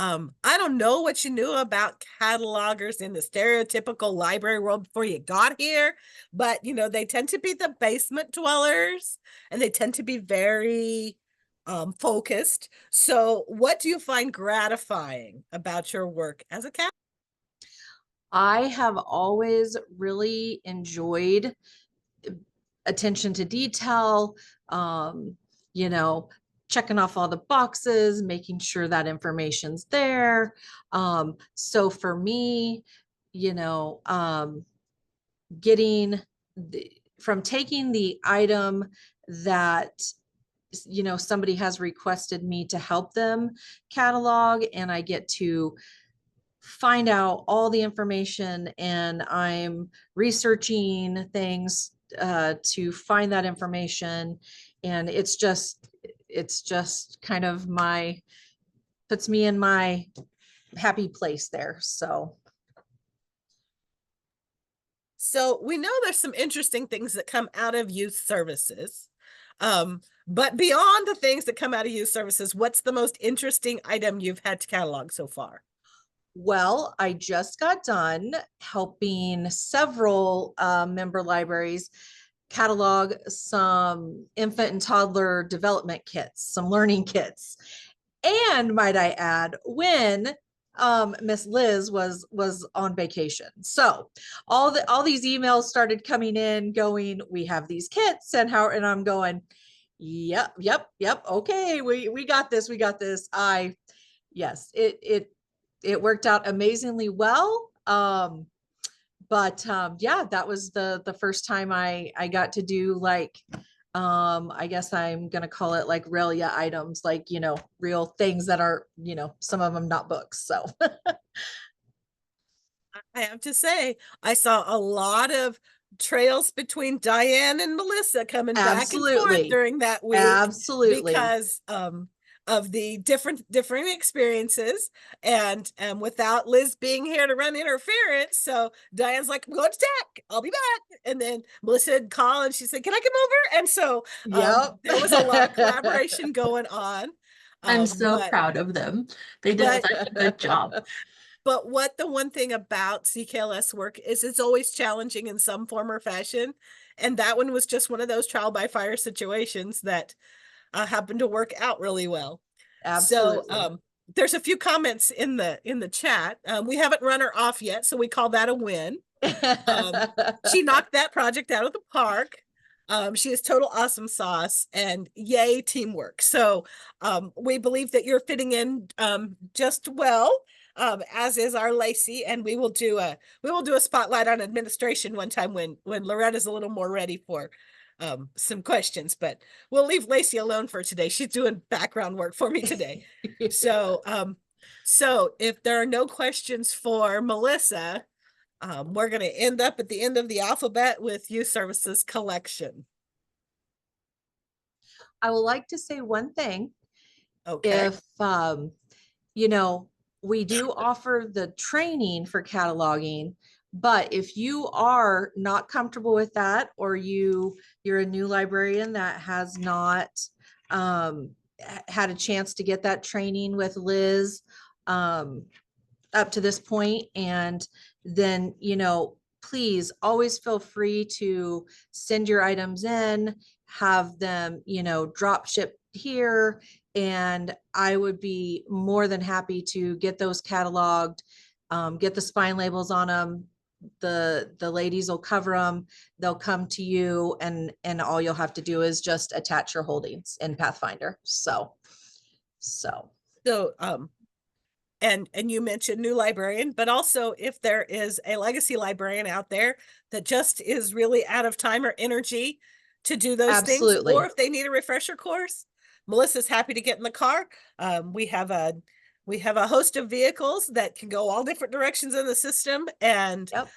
I don't know what you knew about catalogers in the stereotypical library world before you got here, but you know, they tend to be the basement dwellers and they tend to be very focused. So what do you find gratifying about your work as a cat? I have always really enjoyed attention to detail, you know, checking off all the boxes, making sure that information's there. So for me, you know, getting from taking the item that somebody has requested me to help them catalog, and I get to find out all the information, and I'm researching things to find that information, and it's just kind of puts me in my happy place there. So we know there's some interesting things that come out of youth services. But beyond the things that come out of youth services, what's the most interesting item you've had to catalog so far? Well, I just got done helping several member libraries catalog some infant and toddler development kits, some learning kits. And might I add, when Miss Liz was on vacation. So all these emails started coming in going, we have these kits, and I'm going, yep. Okay, we got this. Yes, it worked out amazingly well. But yeah, that was the first time I got to do like, I guess I'm gonna call it like Relia items, like, real things that are, some of them not books. So I have to say, I saw a lot of trails between Diane and Melissa coming back and forth absolutely, during that week absolutely. because of the different experiences, and without Liz being here to run interference. So Diane's like, I'm going to tech, I'll be back. And then Melissa would call and she said, can I come over? And so Yep. there was a lot of collaboration going on. I'm so proud of them. They did such a good job. But what the one thing about CKLS work is, it's always challenging in some form or fashion. And that one was just one of those trial by fire situations that happened to work out really well. Absolutely. So there's a few comments in the chat. We haven't run her off yet, so we call that a win. She knocked that project out of the park. She is total awesome sauce, and yay teamwork. So we believe that you're fitting in just well, as is our Lacey, and we will do a spotlight on administration one time when Loretta's a little more ready for some questions, but we'll leave Lacey alone for today. She's doing background work for me today. So if there are no questions for Melissa, we're going to end up at the end of the alphabet with youth services collection. I would like to say one thing. Okay. If we do offer the training for cataloging, but if you are not comfortable with that, or you're a new librarian that has not had a chance to get that training with Liz up to this point, and then please always feel free to send your items in, have them drop ship here, and I would be more than happy to get those cataloged, get the spine labels on them. The ladies will cover them. They'll come to you, and all you'll have to do is just attach your holdings in Pathfinder. So and you mentioned new librarian, but also if there is a legacy librarian out there that just is really out of time or energy to do those absolutely things, or if they need a refresher course, Melissa's happy to get in the car. We have We have a host of vehicles that can go all different directions in the system, and Yep.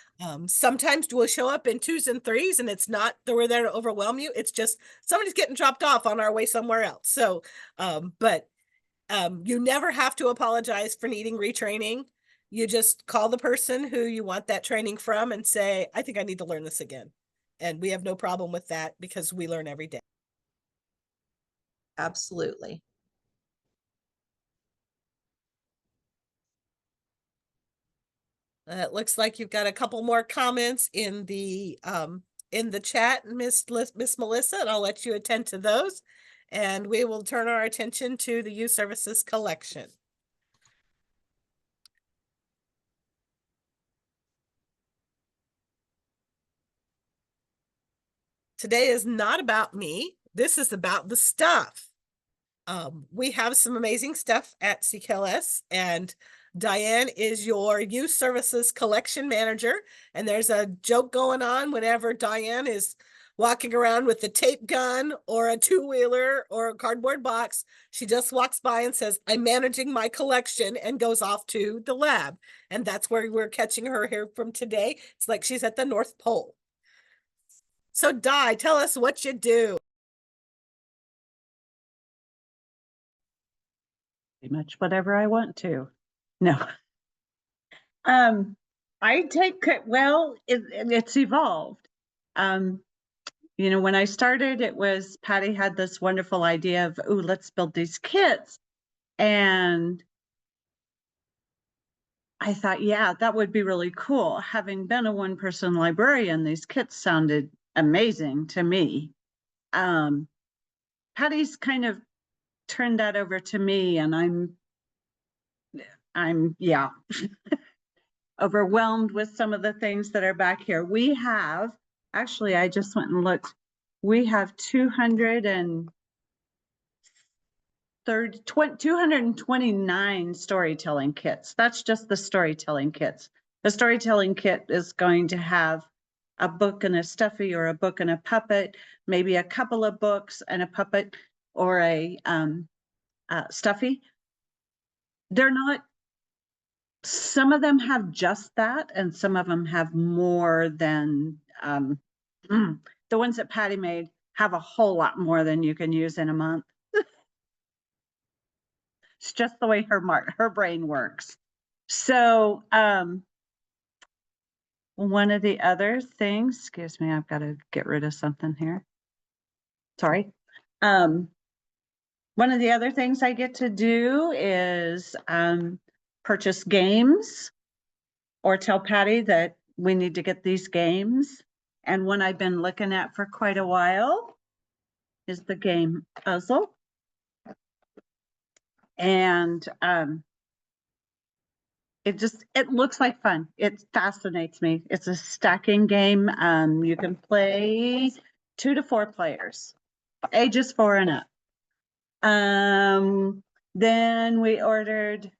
sometimes we'll show up in 2s and 3s, and it's not that we're there to overwhelm you. It's just somebody's getting dropped off on our way somewhere else. So, you never have to apologize for needing retraining. You just call the person who you want that training from and say, I think I need to learn this again. And we have no problem with that because we learn every day. Absolutely. It looks like you've got a couple more comments in the chat, Miss Melissa, and I'll let you attend to those. And we will turn our attention to the youth services collection. Today is not about me. This is about the stuff. We have some amazing stuff at CKLS, and Diane is your youth services collection manager. And there's a joke going on whenever Diane is walking around with a tape gun or a two-wheeler or a cardboard box. She just walks by and says, I'm managing my collection, and goes off to the lab. And that's where we're catching her here from today. It's like she's at the North Pole. So Di, tell us what you do. Pretty much whatever I want to. No. I take it, well, it's evolved. You know, when I started, it was Patty had this wonderful idea of, oh, let's build these kits. And I thought, yeah, that would be really cool. Having been a one-person librarian, these kits sounded amazing to me. Patty's kind of turned that over to me, and I'm yeah, overwhelmed with some of the things that are back here. We have, actually, I just went and looked. We have 229 storytelling kits. That's just the storytelling kits. The storytelling kit is going to have a book and a stuffy, or a book and a puppet, maybe a couple of books and a puppet, or a stuffy. They're not, some of them have just that, and some of them have more than, the ones that Patty made have a whole lot more than you can use in a month. It's just the way her brain works. So one of the other things, excuse me, I've got to get rid of something here. Sorry. One of the other things I get to do is purchase games, or tell Patty that we need to get these games. And one I've been looking at for quite a while is the game Puzzle. And it looks like fun. It fascinates me. It's a stacking game. You can play 2 to 4 players, ages 4 and up. Then we ordered,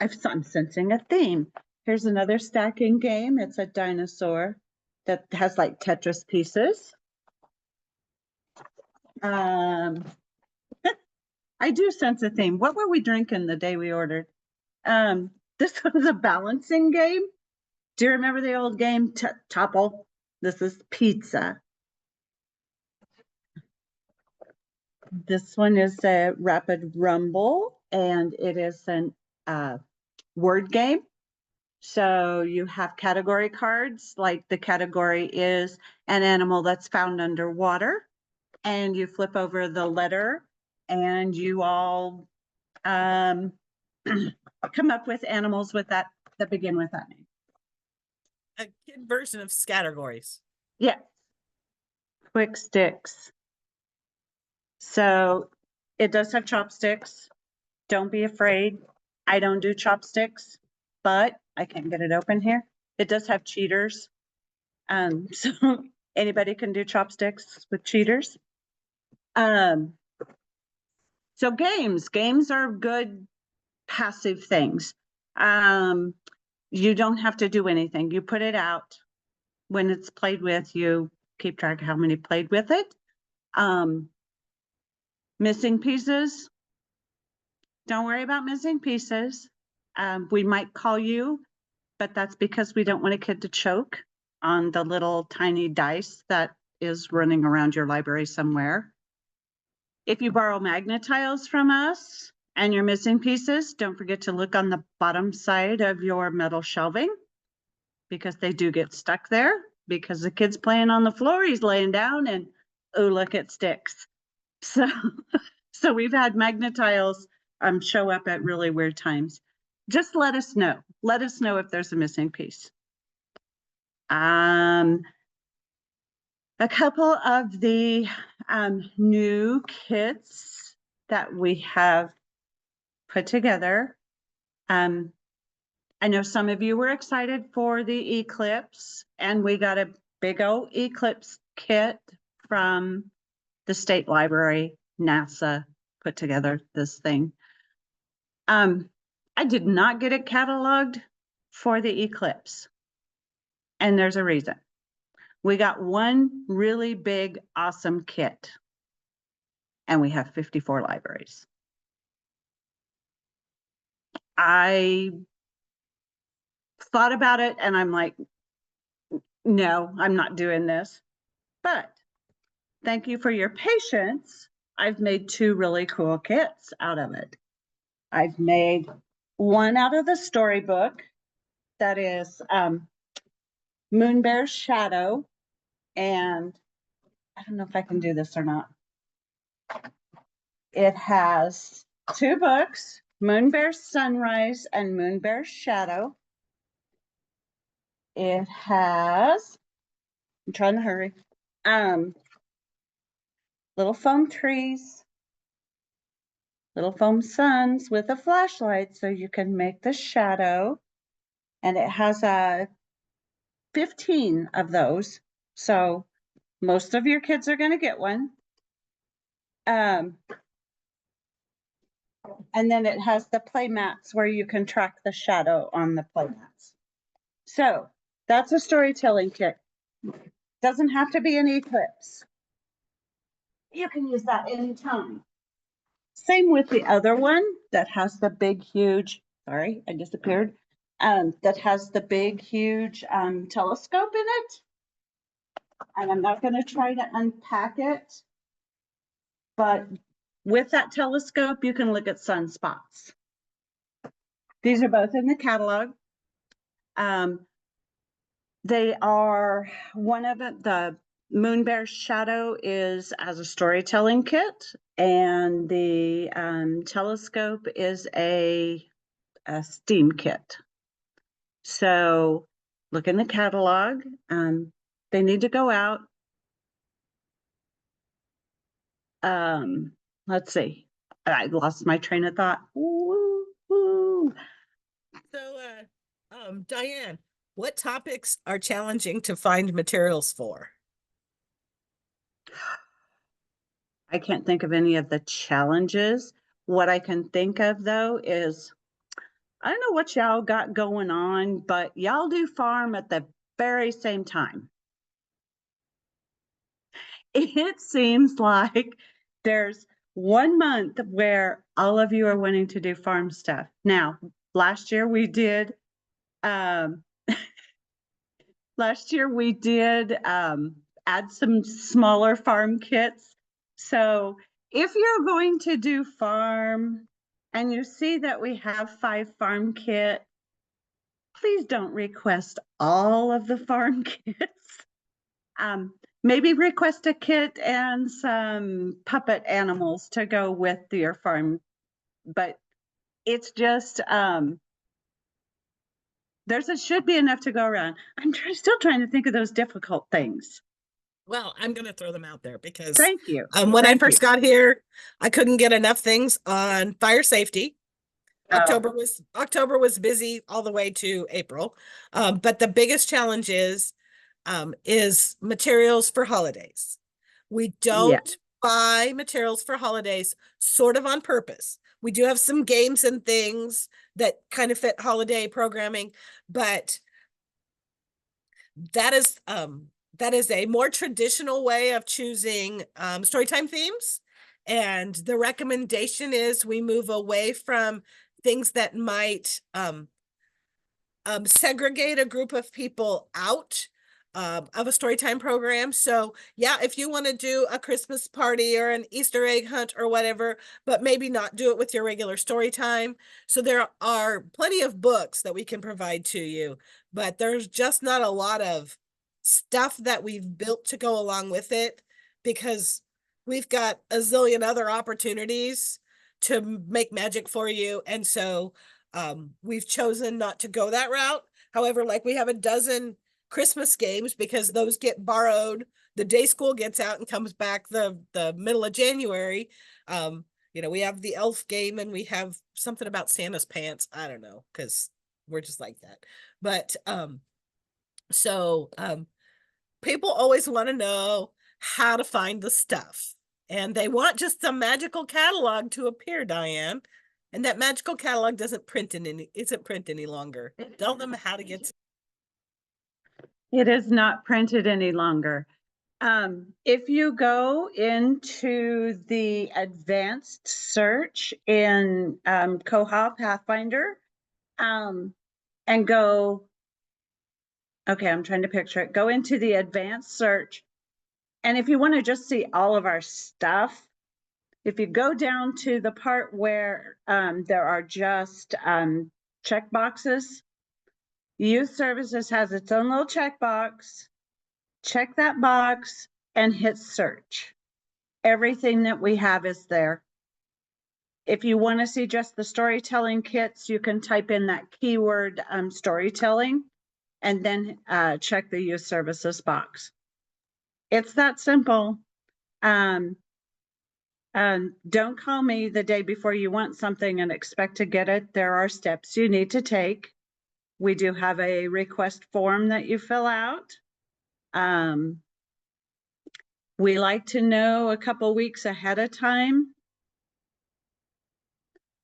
I'm sensing a theme. Here's another stacking game. It's a dinosaur that has like Tetris pieces. I do sense a theme. What were we drinking the day we ordered? This was a balancing game. Do you remember the old game Topple? This is pizza. This one is a Rapid Rumble, and it is an word game. So you have category cards, like the category is an animal that's found underwater, and you flip over the letter, and you all come up with animals with that begin with that name. A kid version of categories. Yeah. Quick sticks. So it does have chopsticks. Don't be afraid. I don't do chopsticks, but I can't get it open here. It does have cheaters. So anybody can do chopsticks with cheaters. So games are good passive things. You don't have to do anything. You put it out. When it's played with, you keep track of how many played with it. Missing pieces. don't worry about missing pieces. We might call you, but that's because we don't want a kid to choke on the little tiny dice that is running around your library somewhere. If you borrow magnet tiles from us and you're missing pieces, don't forget to look on the bottom side of your metal shelving, because they do get stuck there because the kid's playing on the floor, he's laying down, and oh, look, it sticks. So we've had magnet tiles show up at really weird times. Just let us know. Let us know if there's a missing piece. A couple of the new kits that we have put together. I know some of you were excited for the Eclipse, and we got a big old Eclipse kit from the State Library. NASA put together this thing. I did not get it cataloged for the Eclipse, and there's a reason. We got one really big, awesome kit, and we have 54 libraries. I thought about it, and I'm like, no, I'm not doing this. But thank you for your patience. I've made two really cool kits out of it. I've made one out of the storybook that is Moon Bear's Shadow, and I don't know if I can do this or not. It has two books, Moon Bear's Sunrise and Moon Bear's Shadow. It has, I'm trying to hurry, little foam trees, little foam suns with a flashlight so you can make the shadow. And it has 15 of those. So most of your kids are going to get one. And then it has the play mats where you can track the shadow on the play mats. So that's a storytelling kit. Doesn't have to be an Eclipse. You can use that anytime. Same with the other one that has the big, huge, sorry, I disappeared. That has the big, huge telescope in it. And I'm not going to try to unpack it. But with that telescope, you can look at sunspots. These are both in the catalog. They are, one of it, the Moon Bear's Shadow is as a storytelling kit, and the telescope is a STEAM kit. So look in the catalog. They need to go out. Let's see. I lost my train of thought. Woo, woo. So, Diane, what topics are challenging to find materials for? I can't think of any of the challenges. What I can think of though is, I don't know what y'all got going on, but y'all do farm at the very same time. It seems like there's 1 month where all of you are wanting to do farm stuff. Now, last year we did add some smaller farm kits. So if you're going to do farm and you see that we have 5 farm kit, please don't request all of the farm kits. Maybe request a kit and some puppet animals to go with your farm. But it's just, should be enough to go around. I'm still trying to think of those difficult things. Well, I'm going to throw them out there because Thank you. When I first got here, I couldn't get enough things on fire safety. October was busy all the way to April. But the biggest challenge is materials for holidays. We don't buy materials for holidays sort of on purpose. We do have some games and things that kind of fit holiday programming, but that is a more traditional way of choosing storytime themes. And the recommendation is we move away from things that might segregate a group of people out of a storytime program. So yeah, if you want to do a Christmas party or an Easter egg hunt or whatever, but maybe not do it with your regular story time. So there are plenty of books that we can provide to you, but there's just not a lot of stuff that we've built to go along with it, because we've got a zillion other opportunities to make magic for you. And so we've chosen not to go that route. However, like we have a dozen Christmas games because those get borrowed the day school gets out and comes back the middle of January. You know, we have the elf game and we have something about Santa's pants. I don't know, because we're just like that. But people always want to know how to find the stuff. And they want just a magical catalog to appear, Diane. And that magical catalog isn't print any longer. Tell them how to get. It is not printed any longer. If you go into the advanced search in Koha Pathfinder, and go, okay, I'm trying to picture it. Go into the advanced search. And if you want to just see all of our stuff, if you go down to the part where there are just check boxes, Youth Services has its own little checkbox. Check that box and hit search. Everything that we have is there. If you want to see just the storytelling kits, you can type in that keyword storytelling and then check the Youth Services box. It's that simple. Don't call me the day before you want something and expect to get it. There are steps you need to take. We do have a request form that you fill out. We like to know a couple weeks ahead of time.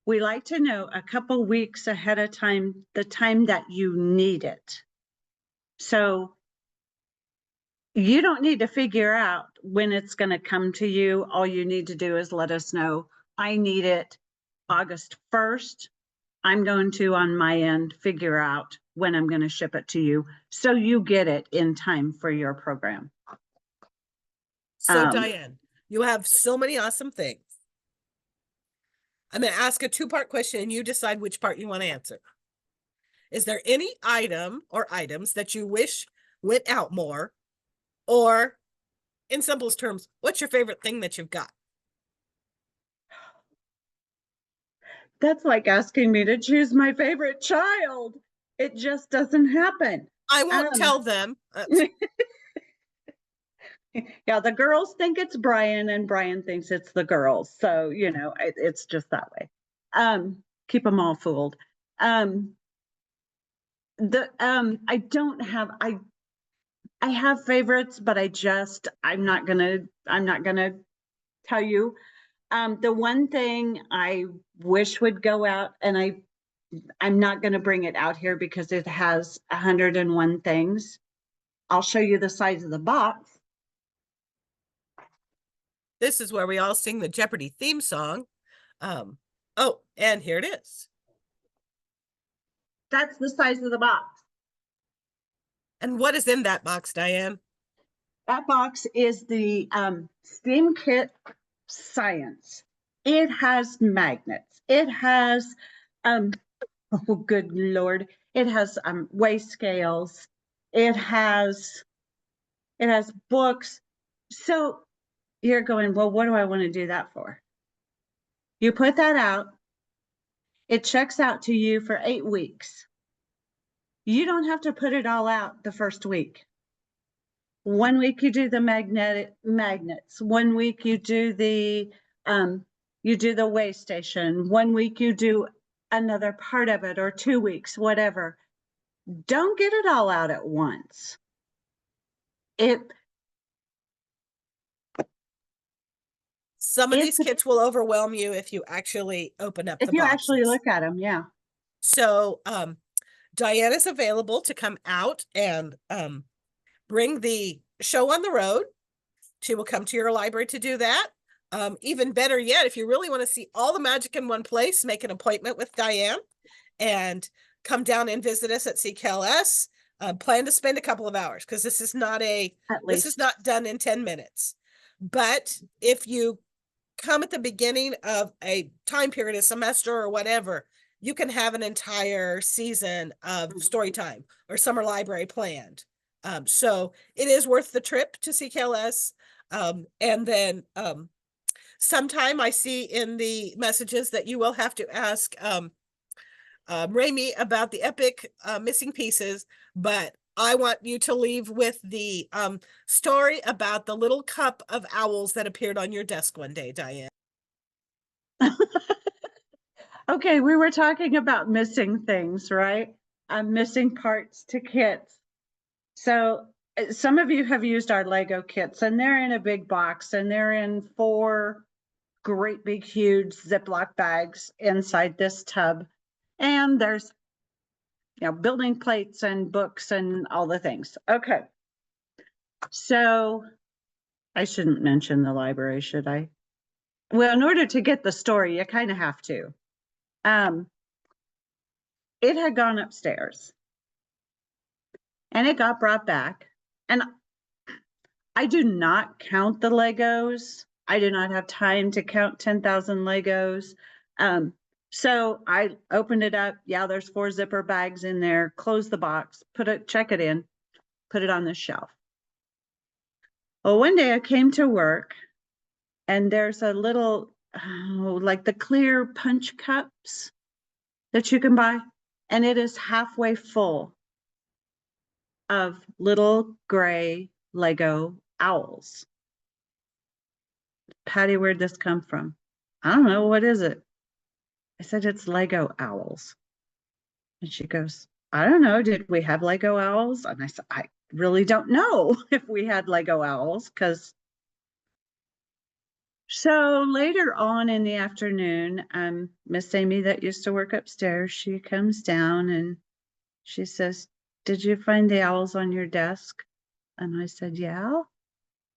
We like to know a couple weeks ahead of time, the time that you need it. So you don't need to figure out when it's going to come to you. All you need to do is let us know, I need it August 1st. I'm going to, on my end, figure out when I'm going to ship it to you so you get it in time for your program. So Diane, you have so many awesome things. I'm going to ask a two-part question and you decide which part you want to answer. Is there any item or items that you wish went out more? Or in simplest terms, what's your favorite thing that you've got? That's like asking me to choose my favorite child. It just doesn't happen. I won't tell them. Yeah, the girls think it's Brian and Brian thinks it's the girls. So, you know, it's just that way. Keep them all fooled. I don't have, I have favorites, but I'm not gonna tell you. The one thing I wish would go out, and I'm not gonna bring it out here because it has 101 things. I'll show you the size of the box. This is where we all sing the Jeopardy theme song. Oh, and here it is. That's the size of the box. And what is in that box, Diane? That box is the STEAM Kit Science. It has magnets. It has, oh good Lord, it has weigh scales. It has books. So you're going, well, what do I want to do that for? You put that out. It checks out to you for 8 weeks. You don't have to put it all out the first week. 1 week you do the magnets. 1 week you do the weigh station. 1 week you do another part of it, or 2 weeks, whatever. Don't get it all out at once. Some of these kits will overwhelm you if you actually open up the boxes. If you actually look at them, yeah. So Diane is available to come out and bring the show on the road. She will come to your library to do that. Even better yet, if you really want to see all the magic in one place, make an appointment with Diane and come down and visit us at CKLS. Plan to spend a couple of hours because this is not done in 10 minutes. But if you come at the beginning of a time period, a semester or whatever, you can have an entire season of story time or summer library planned. So it is worth the trip to CKLS. And then sometime I see in the messages that you will have to ask Rami about the epic missing pieces, but I want you to leave with the story about the little cup of owls that appeared on your desk one day, Diane. Okay, we were talking about missing things, right? Missing parts to kits. So some of you have used our Lego kits, and they're in a big box, and they're in 4 great big huge Ziploc bags inside this tub. And there's, building plates and books and all the things. Okay. So I shouldn't mention the library, should I? Well, in order to get the story, you kind of have to. It had gone upstairs and it got brought back. And I do not count the Legos. I do not have time to count 10,000 Legos. So I opened it up. Yeah, there's 4 zipper bags in there. Close the box, check it in, put it on the shelf. Well, one day I came to work and there's a little, like the clear punch cups that you can buy. And it is halfway full of little gray Lego owls. Patty, where'd this come from? I don't know. What is it? I said, it's Lego owls. And she goes, I don't know. Did we have Lego owls? And I said, I really don't know if we had Lego owls, because. So later on in the afternoon, Miss Amy that used to work upstairs, she comes down and she says, did you find the owls on your desk? And I said, yeah.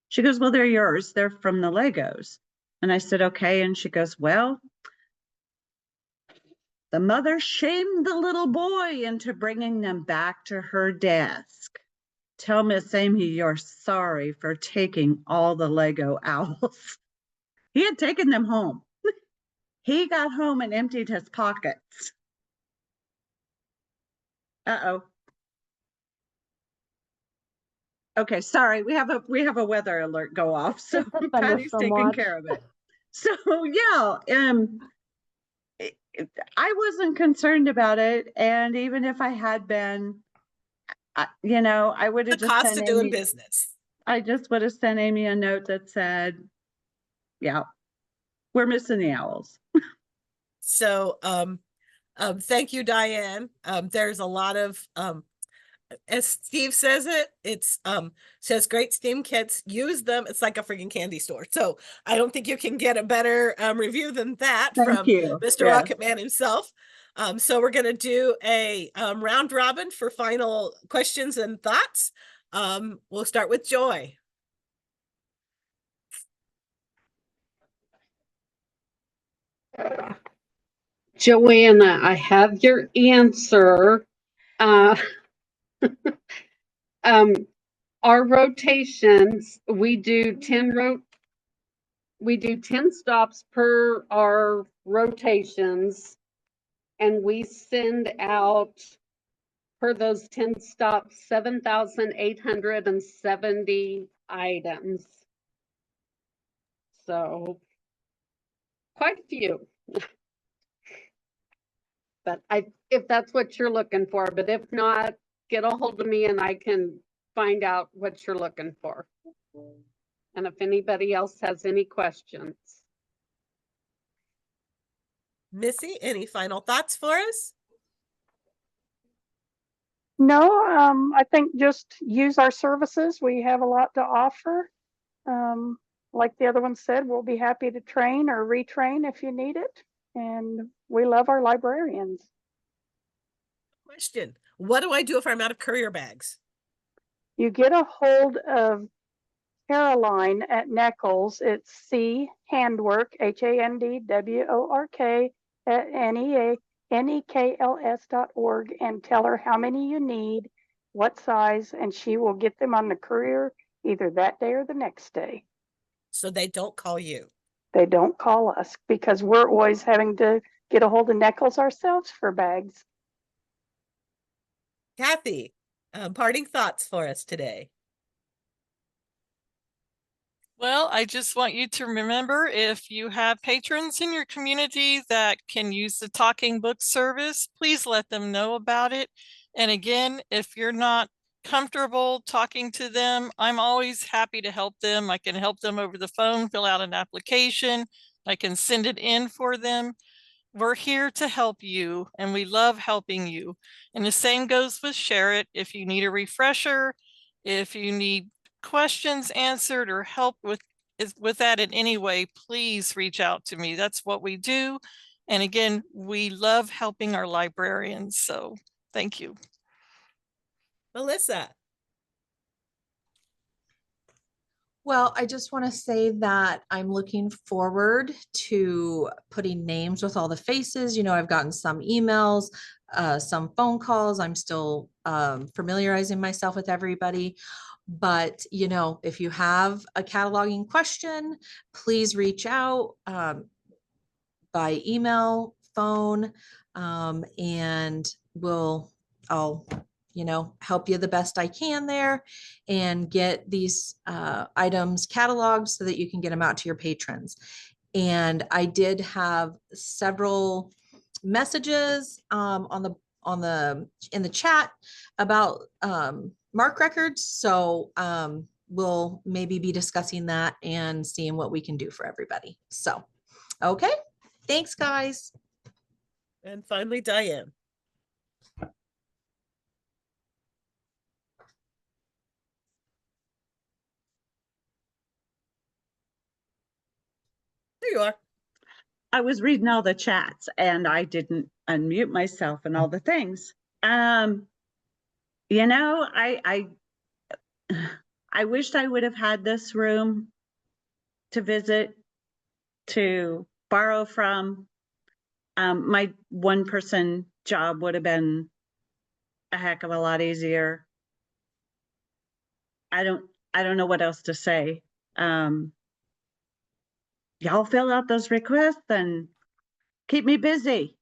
She goes, well, they're yours. They're from the Legos. And I said, okay. And she goes, well, the mother shamed the little boy into bringing them back to her desk. Tell Miss Amy you're sorry for taking all the Lego owls. He had taken them home. He got home and emptied his pockets. Uh-oh. Okay, sorry. We have a weather alert go off, so Patty's taking care of it. So yeah, I wasn't concerned about it, and even if I had been, I would have The just cost sent of doing Amy, business. I just would have sent Amy a note that said, yeah, we're missing the owls. So thank you, Diane. There's a lot of as Steve says it's says great STEAM kits, use them. It's like a freaking candy store. So I don't think you can get a better review than that from Mr. Yes. Rocket Man himself. So we're gonna do a round robin for final questions and thoughts. We'll start with Joy. Joanna, I have your answer. Our rotations, we do 10 stops per our rotations, and we send out for those 10 stops 7,870 items. So quite a few. But if that's what you're looking for, but if not, get a hold of me and I can find out what you're looking for. And if anybody else has any questions. Missy, any final thoughts for us? No, I think just use our services. We have a lot to offer. Like the other one said, we'll be happy to train or retrain if you need it. And we love our librarians. Question. What do I do if I'm out of courier bags? You get a hold of Caroline at Neckles. It's C Handwork, HANDWORK at NEKLS.org, and tell her how many you need, what size, and she will get them on the courier either that day or the next day. So they don't call you. They don't call us because we're always having to get a hold of Neckles ourselves for bags. Cathy, parting thoughts for us today. Well, I just want you to remember, if you have patrons in your community that can use the Talking Book service, please let them know about it. And again, if you're not comfortable talking to them, I'm always happy to help them. I can help them over the phone, fill out an application. I can send it in for them. We're here to help you, and we love helping you. And the same goes with Share It. If you need a refresher, if you need questions answered or help with that in any way, please reach out to me. That's what we do. And again, we love helping our librarians. So thank you. Melissa. Well, I just want to say that I'm looking forward to putting names with all the faces. You know, I've gotten some emails, some phone calls. I'm still familiarizing myself with everybody. But, you know, if you have a cataloging question, please reach out by email, phone, and I'll you know, help you the best I can there and get these items cataloged so that you can get them out to your patrons. And I did have several messages in the chat about MARC records. So we'll maybe be discussing that and seeing what we can do for everybody. So, okay. Thanks, guys. And finally, Diane. There you are. I was reading all the chats and I didn't unmute myself and all the things. You know, I wished I would have had this room to visit, to borrow from. My one-person job would have been a heck of a lot easier. I don't know what else to say. Y'all fill out those requests and keep me busy.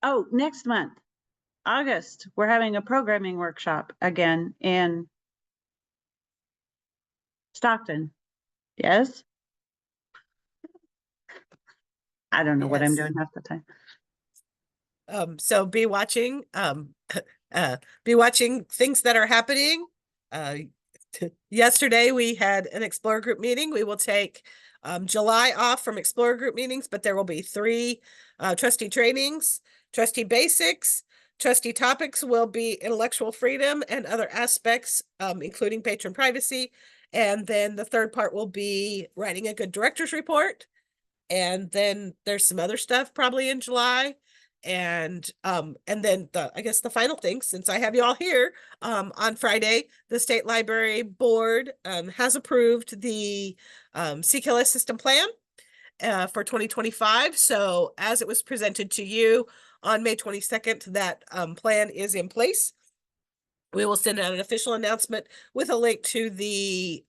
Oh, next month, August, we're having a programming workshop again in Stockton. Yes? I don't know what I'm Yes. doing half the time. So be watching, be watching things that are happening. Yesterday we had an Explorer group meeting. We will take July off from Explorer group meetings, but there will be 3 trustee trainings, trustee basics. Trustee topics will be intellectual freedom and other aspects, including patron privacy. And then the third part will be writing a good director's report. And then there's some other stuff probably in July. And then I guess the final thing, since I have you all here, on Friday, the State Library Board has approved the CKLS system plan for 2025. So as it was presented to you on May 22nd, that plan is in place. We will send out an official announcement with a link to the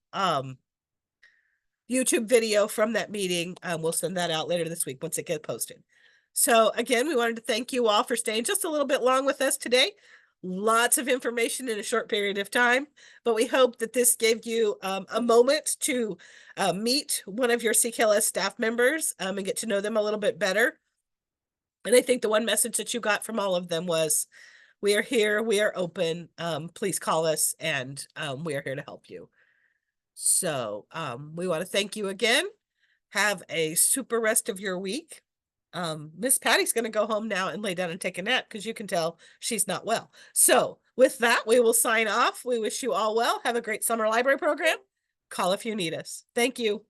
YouTube video from that meeting. We'll send that out later this week once it gets posted. So again, we wanted to thank you all for staying just a little bit long with us today. Lots of information in a short period of time, but we hope that this gave you a moment to meet one of your CKLS staff members and get to know them a little bit better. And I think the one message that you got from all of them was, we are here, we are open, please call us, and we are here to help you. So we want to thank you again. Have a super rest of your week. Miss Patty's going to go home now and lay down and take a nap because you can tell she's not well. So with that, we will sign off. We wish you all well. Have a great summer library program. Call if you need us. Thank you.